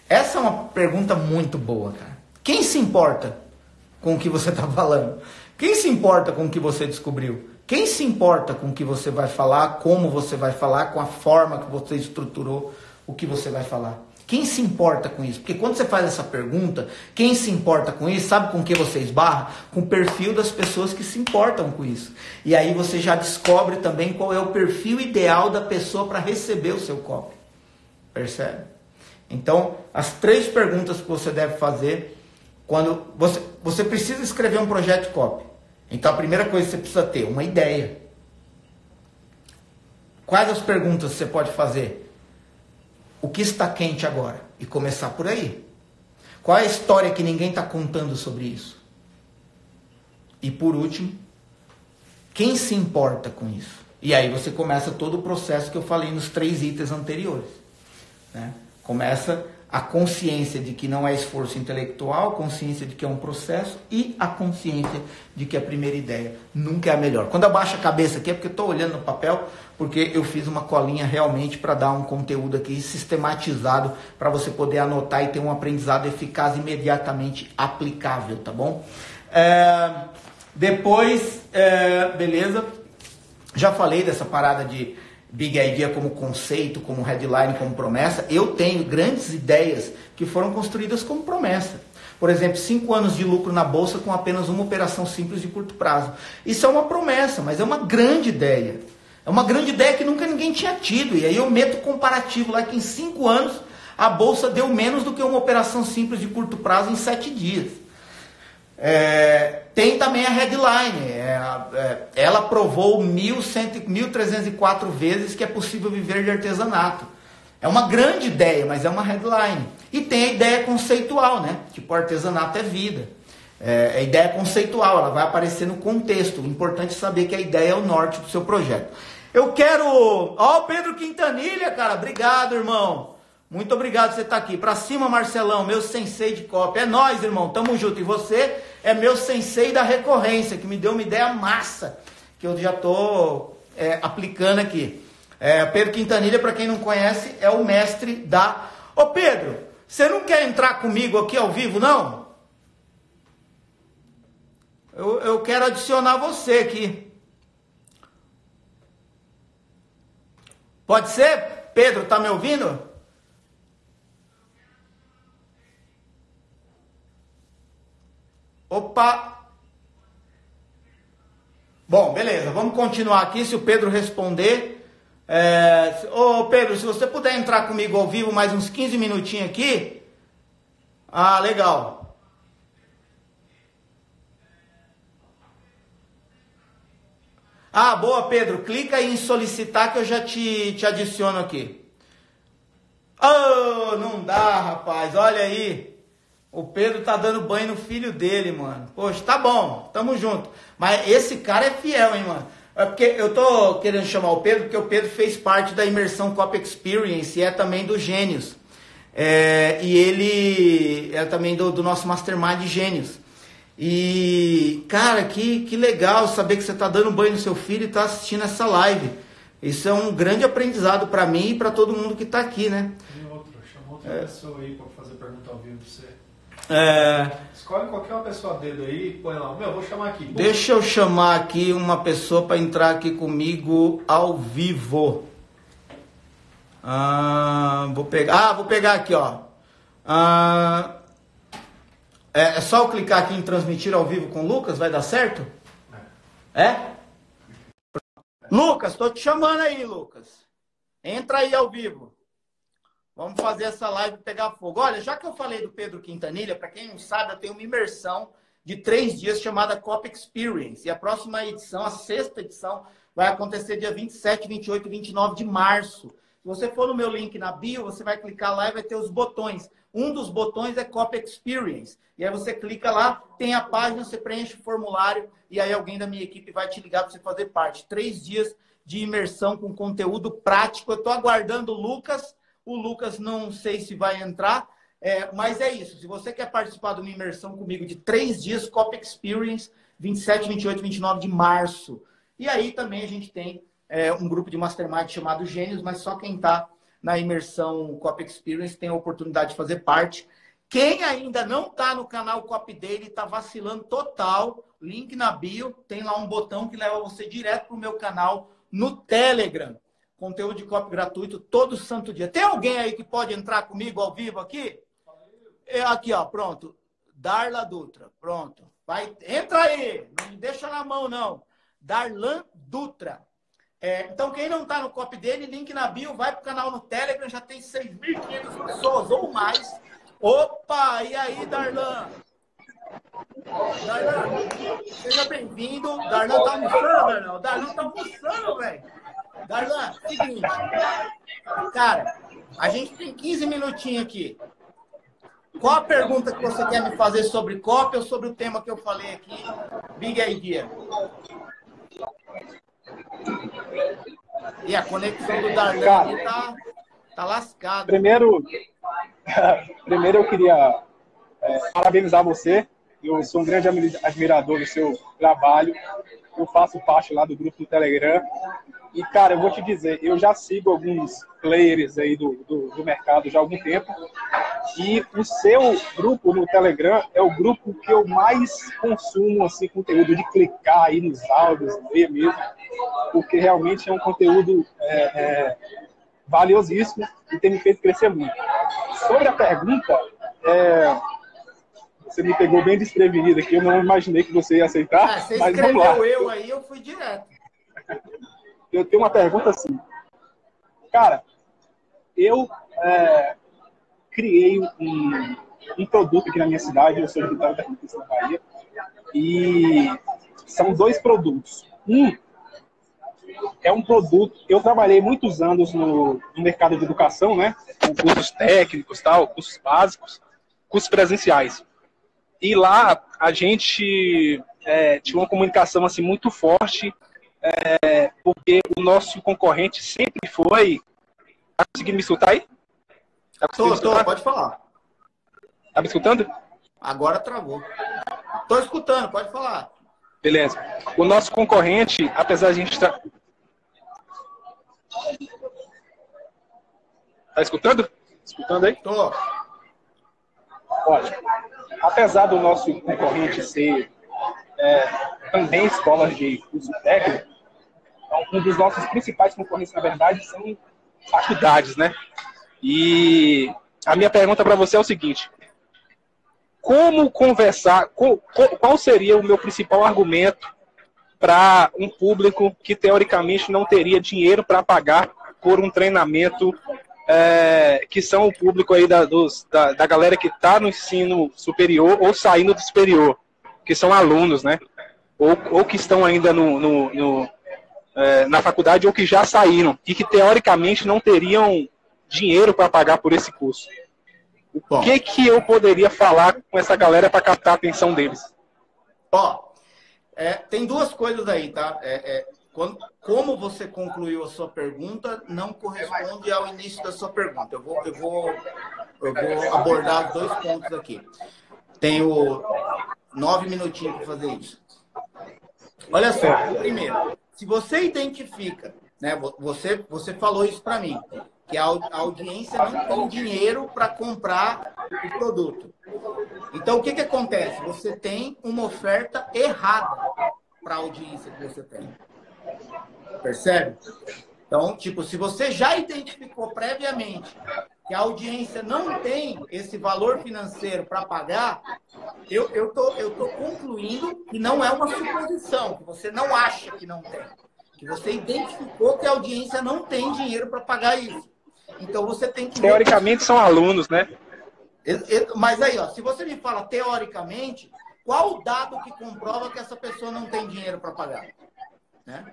Essa é uma pergunta muito boa, cara. Quem se importa com o que você está falando? Quem se importa com o que você descobriu? Quem se importa com o que você vai falar, como você vai falar, com a forma que você estruturou o que você vai falar? Quem se importa com isso? Porque quando você faz essa pergunta, quem se importa com isso, sabe com que você esbarra? Com o perfil das pessoas que se importam com isso. E aí você já descobre também qual é o perfil ideal da pessoa para receber o seu copy. Percebe? Então, as 3 perguntas que você deve fazer quando você precisa escrever um projeto de copy. Então, a primeira coisa que você precisa ter, uma ideia. Quais as perguntas você pode fazer? O que está quente agora? E começar por aí. Qual é a história que ninguém está contando sobre isso? E por último, quem se importa com isso? E aí você começa todo o processo que eu falei nos 3 itens anteriores. Começa a consciência de que não é esforço intelectual, consciência de que é um processo e a consciência de que a primeira ideia nunca é a melhor. Quando eu baixo a cabeça aqui é porque eu estou olhando no papel, porque eu fiz uma colinha realmente para dar um conteúdo aqui sistematizado para você poder anotar e ter um aprendizado eficaz imediatamente aplicável, tá bom? Beleza? Já falei dessa parada de Big Idea como conceito, como headline, como promessa. Eu tenho grandes ideias que foram construídas como promessa. Por exemplo, 5 anos de lucro na bolsa com apenas uma operação simples de curto prazo. Isso é uma promessa, mas é uma grande ideia. É uma grande ideia que nunca ninguém tinha tido. E aí eu meto comparativo lá que em 5 anos a bolsa deu menos do que uma operação simples de curto prazo em 7 dias. Tem também a headline, ela provou 1.304 vezes que é possível viver de artesanato. É uma grande ideia, mas é uma headline. E tem a ideia conceitual, né? Tipo, artesanato é vida. A ideia conceitual, ela vai aparecer no contexto. O importante é saber que a ideia é o norte do seu projeto. Eu quero... Ó, o Pedro Quintanilha, cara, obrigado, irmão. Muito obrigado por você estar aqui. Pra cima, Marcelão, meu sensei de copy. É nóis, irmão, tamo junto. E você é meu sensei da recorrência, que me deu uma ideia massa, que eu já tô aplicando aqui. Pedro Quintanilha, para quem não conhece, é o mestre da... Ô Pedro, você não quer entrar comigo aqui ao vivo, não? Eu quero adicionar você aqui. Pode ser? Pedro, tá me ouvindo? Opa! Bom, beleza, vamos continuar aqui, se o Pedro responder. Ô Pedro, se você puder entrar comigo ao vivo mais uns 15 minutinhos aqui. Ah, legal. Ah, boa, Pedro, clica aí em solicitar que eu já te adiciono aqui. Oh, não dá, rapaz, olha aí. O Pedro tá dando banho no filho dele, mano. Poxa, tá bom, tamo junto. Mas esse cara é fiel, hein, mano. É porque eu tô querendo chamar o Pedro, porque o Pedro fez parte da imersão Copy Experience e é também do Gênios. E ele é também do nosso Mastermind Gênios. E, cara, que legal saber que você tá dando banho no seu filho e tá assistindo essa live. Isso é um grande aprendizado pra mim e pra todo mundo que tá aqui, né? Tem outro, chamou outra pessoa aí pra fazer pergunta ao vivo pra você. Escolhe qualquer uma pessoa dedo aí, põe lá. Meu, vou chamar aqui. Deixa eu chamar aqui uma pessoa para entrar aqui comigo ao vivo. Vou pegar aqui, ó. É só eu clicar aqui em transmitir ao vivo com o Lucas, vai dar certo? É? Lucas, tô te chamando aí, Lucas. Entra aí ao vivo. Vamos fazer essa live pegar fogo. Olha, já que eu falei do Pedro Quintanilha, para quem não sabe, eu tenho uma imersão de 3 dias chamada Cop Experience. E a próxima edição, a 6ª edição, vai acontecer dia 27, 28 e 29 de março. Se você for no meu link na bio, você vai clicar lá e vai ter os botões. Um dos botões é Cop Experience. E aí você clica lá, tem a página, você preenche o formulário e aí alguém da minha equipe vai te ligar para você fazer parte. 3 dias de imersão com conteúdo prático. Eu estou aguardando o Lucas. O Lucas não sei se vai entrar, mas é isso. Se você quer participar de uma imersão comigo de 3 dias, Cop Experience, 27, 28 e 29 de março. E aí também a gente tem um grupo de mastermind chamado Gênios, mas só quem está na imersão Cop Experience tem a oportunidade de fazer parte. Quem ainda não está no canal Cop Daily está vacilando total. Link na bio, tem lá um botão que leva você direto para o meu canal no Telegram. Conteúdo de copy gratuito todo santo dia. Tem alguém aí que pode entrar comigo ao vivo aqui? Aqui, ó, pronto. Darla Dutra, pronto. Entra aí, não me deixa na mão, não. Darlan Dutra. Então, quem não está no copy dele, link na bio, vai para o canal no Telegram, já tem 6.500 pessoas ou mais. Opa, e aí, Darlan? Darlan, seja bem-vindo. Darlan tá almoçando, Darlan? Darlan tá almoçando, velho. Darlan, seguinte, cara, a gente tem 15 minutinhos aqui. Qual a pergunta que você quer me fazer sobre copy ou sobre o tema que eu falei aqui, Big Idea? E a conexão do Darlan aqui tá lascada. Primeiro eu queria parabenizar você. Eu sou um grande admirador do seu trabalho. Eu faço parte lá do grupo do Telegram. E, cara, eu vou te dizer, eu já sigo alguns players aí do mercado já há algum tempo. E o seu grupo no Telegram é o grupo que eu mais consumo, assim, conteúdo de clicar aí nos áudios, ver mesmo. Porque realmente é um conteúdo valiosíssimo e tem me feito crescer muito. Sobre a pergunta, você me pegou bem desprevenido aqui, eu não imaginei que você ia aceitar, você mas vamos lá. eu aí, eu fui direto. Eu tenho uma pergunta assim. Cara, eu criei um produto aqui na minha cidade, eu sou de Vitória da Conquista, na Bahia, e são 2 produtos. Um é um produto, eu trabalhei muitos anos no mercado de educação, né, com cursos técnicos, cursos básicos, cursos presenciais. E lá a gente tinha uma comunicação assim, muito forte, porque o nosso concorrente sempre foi... Tá conseguindo me escutar aí? Pode falar. Tá me escutando? Agora travou. Tô escutando, pode falar. Beleza. O nosso concorrente, apesar de a gente estar... Tá escutando? Escutando aí? Tô. Ótimo. Apesar do nosso concorrente ser também escolas de curso técnico, um dos nossos principais concorrentes, na verdade, são faculdades, né? E a minha pergunta para você é o seguinte: como conversar, qual seria o meu principal argumento para um público que, teoricamente, não teria dinheiro para pagar por um treinamento, que são o público aí da galera que está no ensino superior ou saindo do superior, que são alunos, né? Ou que estão ainda na faculdade ou que já saíram e que, teoricamente, não teriam dinheiro para pagar por esse curso. O que eu poderia falar com essa galera para captar a atenção deles? Tem 2 coisas aí, tá? Como você concluiu a sua pergunta não corresponde ao início da sua pergunta. Eu vou abordar 2 pontos aqui. Tenho 9 minutinhos para fazer isso. Olha só, primeiro, se você identifica, né? Você falou isso para mim, que a audiência não tem dinheiro para comprar o produto. Então, o que que acontece? Você tem uma oferta errada para a audiência que você tem. Percebe? Então, tipo, se você já identificou previamente que a audiência não tem esse valor financeiro para pagar, eu tô concluindo que não é uma suposição, que você não acha que não tem. Que você identificou que a audiência não tem dinheiro para pagar isso. Então, você tem que... Teoricamente, são alunos, né? Mas aí, ó, se você me fala teoricamente, qual o dado que comprova que essa pessoa não tem dinheiro para pagar? Né?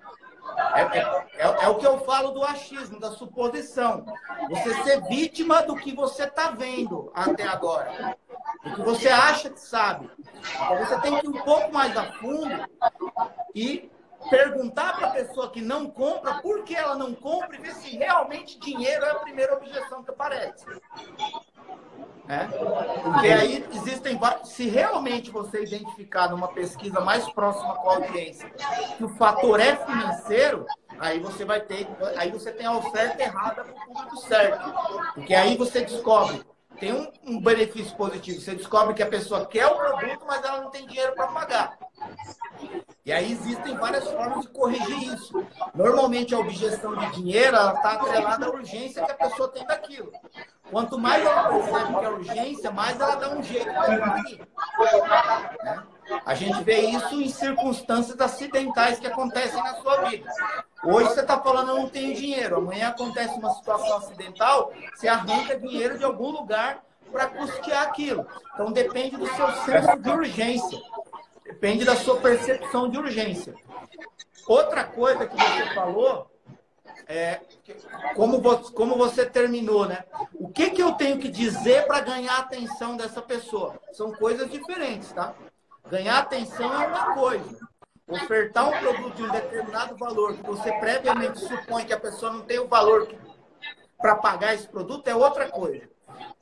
É o que eu falo do achismo, da suposição. Você ser vítima do que você está vendo até agora. Do que você acha que sabe. Então você tem que ir um pouco mais a fundo e perguntar para a pessoa que não compra por que ela não compra e ver se realmente dinheiro é a primeira objeção que aparece. Né? Porque aí existem vários. Se realmente você identificar numa pesquisa mais próxima com a audiência que o fator é financeiro, aí você vai ter. Aí você tem a oferta errada para o público certo. Porque aí você descobre, tem um benefício positivo. Você descobre que a pessoa quer o produto, mas ela não tem dinheiro para pagar. E aí existem várias formas de corrigir isso. Normalmente a objeção de dinheiro está atrelada à urgência que a pessoa tem daquilo. Quanto mais ela percebe que é urgência, mais ela dá um jeito de conseguir. Né? A gente vê isso em circunstâncias acidentais que acontecem na sua vida. Hoje você está falando, eu não tenho dinheiro. Amanhã acontece uma situação acidental, você arranca dinheiro de algum lugar para custear aquilo. Então depende do seu senso de urgência. Depende da sua percepção de urgência. Outra coisa que você falou é como você terminou, né? O que eu tenho que dizer para ganhar a atenção dessa pessoa? São coisas diferentes, tá? Ganhar atenção é uma coisa. Ofertar um produto de um determinado valor que você previamente supõe que a pessoa não tem o valor para pagar esse produto é outra coisa.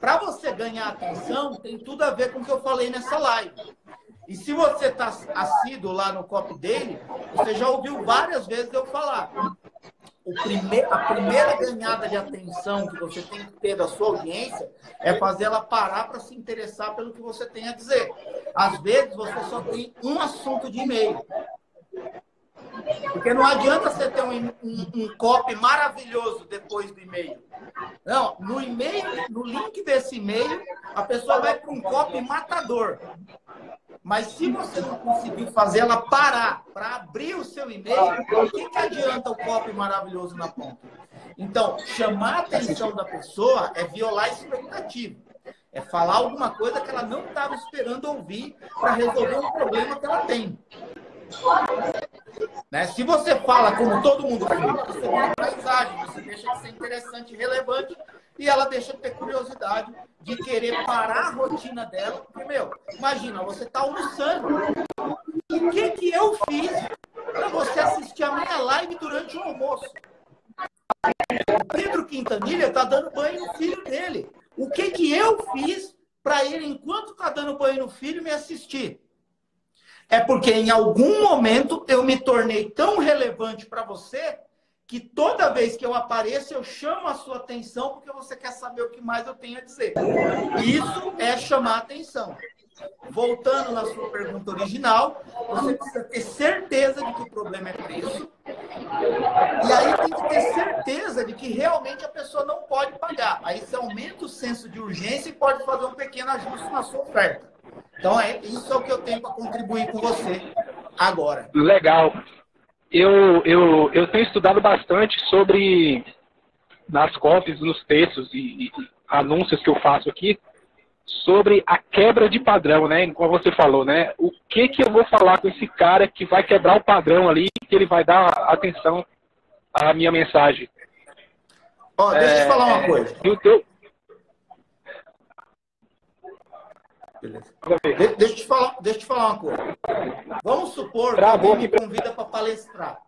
Para você ganhar atenção, tem tudo a ver com o que eu falei nessa live. E se você está assíduo lá no Copy Daily, você já ouviu várias vezes eu falar. A primeira ganhada de atenção que você tem que ter da sua audiência é fazer ela parar para se interessar pelo que você tem a dizer. Às vezes, você só tem um assunto de e-mail. Porque não adianta você ter um copy maravilhoso depois do e-mail. Não, no e-mail, no link desse e-mail, a pessoa vai para um copy matador. Mas se você não conseguir fazer ela parar para abrir o seu e-mail, o que adianta o copy maravilhoso na ponta? Então, chamar a atenção da pessoa é violar a expectativa. É falar alguma coisa que ela não estava esperando ouvir para resolver um problema que ela tem. Né? Se você fala como todo mundo fala, você vira paisagem, você deixa de ser interessante e relevante e ela deixa de ter curiosidade de querer parar a rotina dela. Porque, imagina, você está almoçando. O que eu fiz para você assistir a minha live durante o almoço? O Pedro Quintanilha está dando banho no filho dele. O que eu fiz para ele, enquanto está dando banho no filho, me assistir? É porque em algum momento eu me tornei tão relevante para você que toda vez que eu apareço, eu chamo a sua atenção porque você quer saber o que mais eu tenho a dizer. Isso é chamar a atenção. Voltando na sua pergunta original, você precisa ter certeza de que o problema é preço. E aí tem que ter certeza de que realmente a pessoa não pode pagar. Aí você aumenta o senso de urgência e pode fazer um pequeno ajuste na sua oferta. Então, isso é o que eu tenho para contribuir com você agora. Legal. Eu tenho estudado bastante sobre, nas copies, nos textos e anúncios que eu faço aqui, sobre a quebra de padrão, né? Como você falou, né? O que eu vou falar com esse cara que vai quebrar o padrão ali, que ele vai dar atenção à minha mensagem? Deixa eu te falar uma coisa. Beleza. Deixa eu te falar uma coisa. Vamos supor que alguém me convida para palestrar.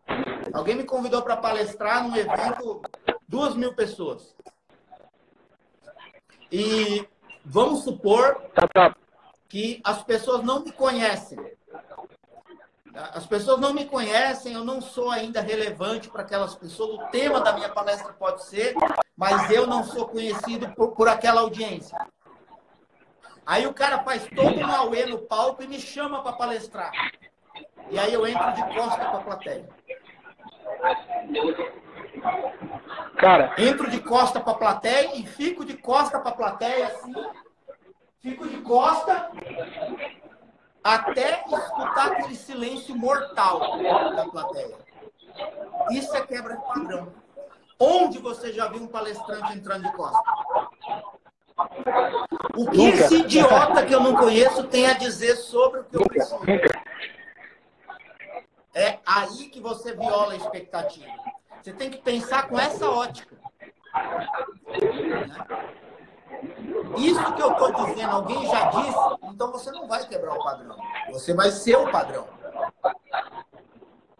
Alguém me convidou para palestrar num evento, 2.000 pessoas. E vamos supor que as pessoas não me conhecem. As pessoas não me conhecem, eu não sou ainda relevante para aquelas pessoas. O tema da minha palestra pode ser, mas eu não sou conhecido por aquela audiência. Aí o cara faz todo um auê no palco e me chama para palestrar. E aí eu entro de costa para a plateia. Cara, Entro de costa para a plateia e fico de costa para a plateia, assim. Fico de costa até escutar aquele silêncio mortal da plateia. Isso é quebra de padrão. Onde você já viu um palestrante entrando de costa? O que esse idiota que eu não conheço tem a dizer sobre o que eu preciso? É aí que você viola a expectativa. Você tem que pensar com essa ótica. Isso que eu estou dizendo, alguém já disse, então você não vai quebrar o padrão. Você vai ser o padrão.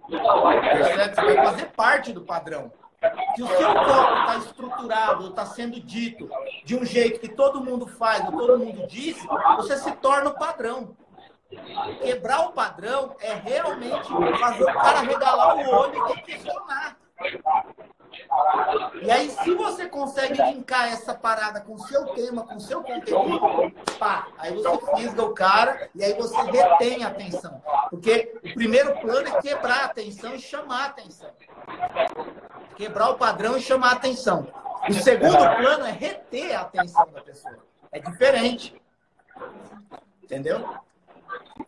Percebe? Você vai fazer parte do padrão. Se o seu corpo está estruturado, está sendo dito de um jeito que todo mundo faz, ou todo mundo diz, você se torna o padrão. Quebrar o padrão é realmente fazer o cara regalar o olho e questionar. E aí, se você consegue linkar essa parada com o seu tema, com o seu conteúdo, pá, aí você fisga o cara e aí você retém a atenção. Porque o primeiro plano é quebrar a atenção e chamar a atenção. Quebrar o padrão e chamar a atenção. O segundo plano é reter a atenção da pessoa. É diferente. Entendeu?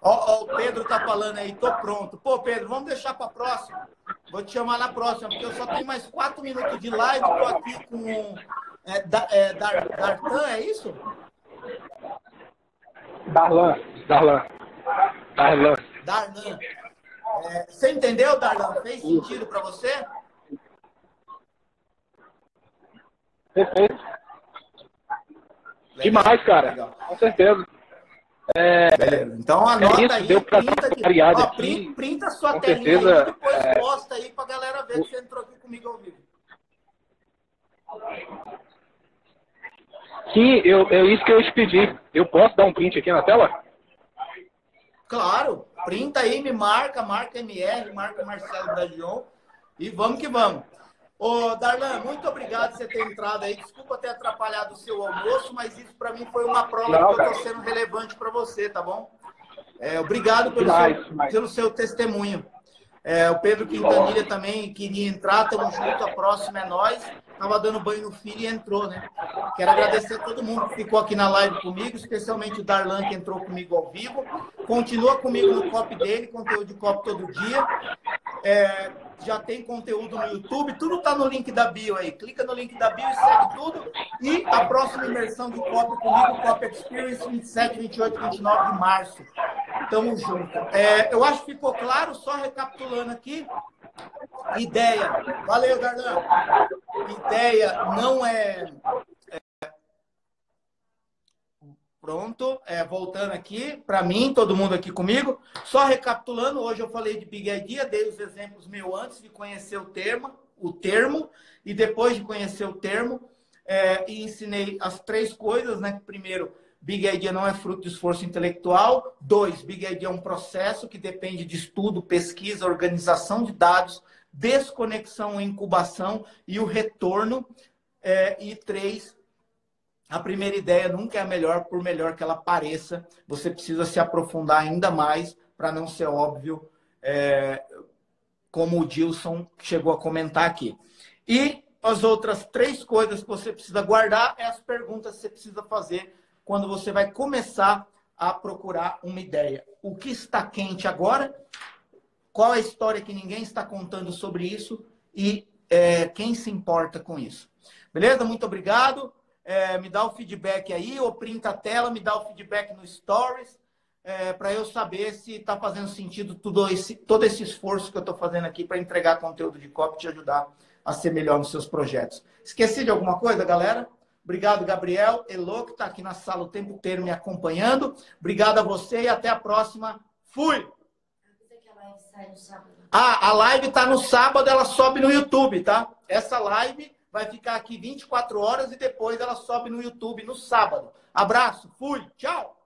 Ó, o Pedro tá falando aí, tô pronto. Pô, Pedro, vamos deixar para próxima. Vou te chamar na próxima, porque eu só tenho mais 4 minutos de live. Tô aqui com Dartan, é isso? Darlan. Você entendeu, Darlan? Fez sentido para você? Perfeito. Legal. Demais, cara. Legal. Com certeza. Beleza. Então anota isso, aí, deu pra printa, aqui, printa a sua com telinha certeza, aí, depois posta aí pra galera ver que você entrou aqui comigo ao vivo. Sim, isso que eu te pedi. Eu posso dar um print aqui na tela? Claro, printa aí, me marca MR, marca Marcelo Bragion e vamos que vamos. Ô, Darlan, muito obrigado por você ter entrado aí. Desculpa ter atrapalhado o seu almoço, mas isso para mim foi uma prova que eu estou sendo relevante para você, tá bom? Obrigado pelo seu testemunho. O Pedro Quintanilha também queria entrar, tamo junto, a próxima é nós. Tava dando banho no filho e entrou, né? Quero agradecer a todo mundo que ficou aqui na live comigo, especialmente o Darlan, que entrou comigo ao vivo. Continua comigo no copy dele, conteúdo de copy todo dia. Já tem conteúdo no YouTube, tudo tá no link da bio aí. Clica no link da bio e segue tudo. E a próxima imersão de copy comigo, Copy Experience, 27, 28, 29 de março. Tamo junto. Eu acho que ficou claro, só recapitulando aqui. Ideia. Valeu, Darlan. Ideia não é... Pronto, voltando aqui, para mim, todo mundo aqui comigo. Só recapitulando, hoje eu falei de Big Idea, dei os exemplos meus antes de conhecer o termo, e depois de conhecer o termo, e ensinei as 3 coisas, né? Primeiro, Big Idea não é fruto de esforço intelectual. 2, Big Idea é um processo que depende de estudo, pesquisa, organização de dados, desconexão e incubação, e o retorno. E 3, a primeira ideia nunca é a melhor, por melhor que ela pareça. Você precisa se aprofundar ainda mais para não ser óbvio, como o Gilson chegou a comentar aqui. E as outras 3 coisas que você precisa guardar é as perguntas que você precisa fazer quando você vai começar a procurar uma ideia. O que está quente agora? Qual é a história que ninguém está contando sobre isso? E quem se importa com isso? Beleza? Muito obrigado. Me dá o feedback aí, ou printa a tela, me dá o feedback no Stories, para eu saber se está fazendo sentido todo esse esforço que eu estou fazendo aqui para entregar conteúdo de copy e te ajudar a ser melhor nos seus projetos. Esqueci de alguma coisa, galera? Obrigado, Gabriel, Elô, que está aqui na sala o tempo inteiro me acompanhando. Obrigado a você e até a próxima. Fui! A live está no sábado, ela sobe no YouTube, tá? Essa live vai ficar aqui 24 horas e depois ela sobe no YouTube no sábado. Abraço, fui, tchau!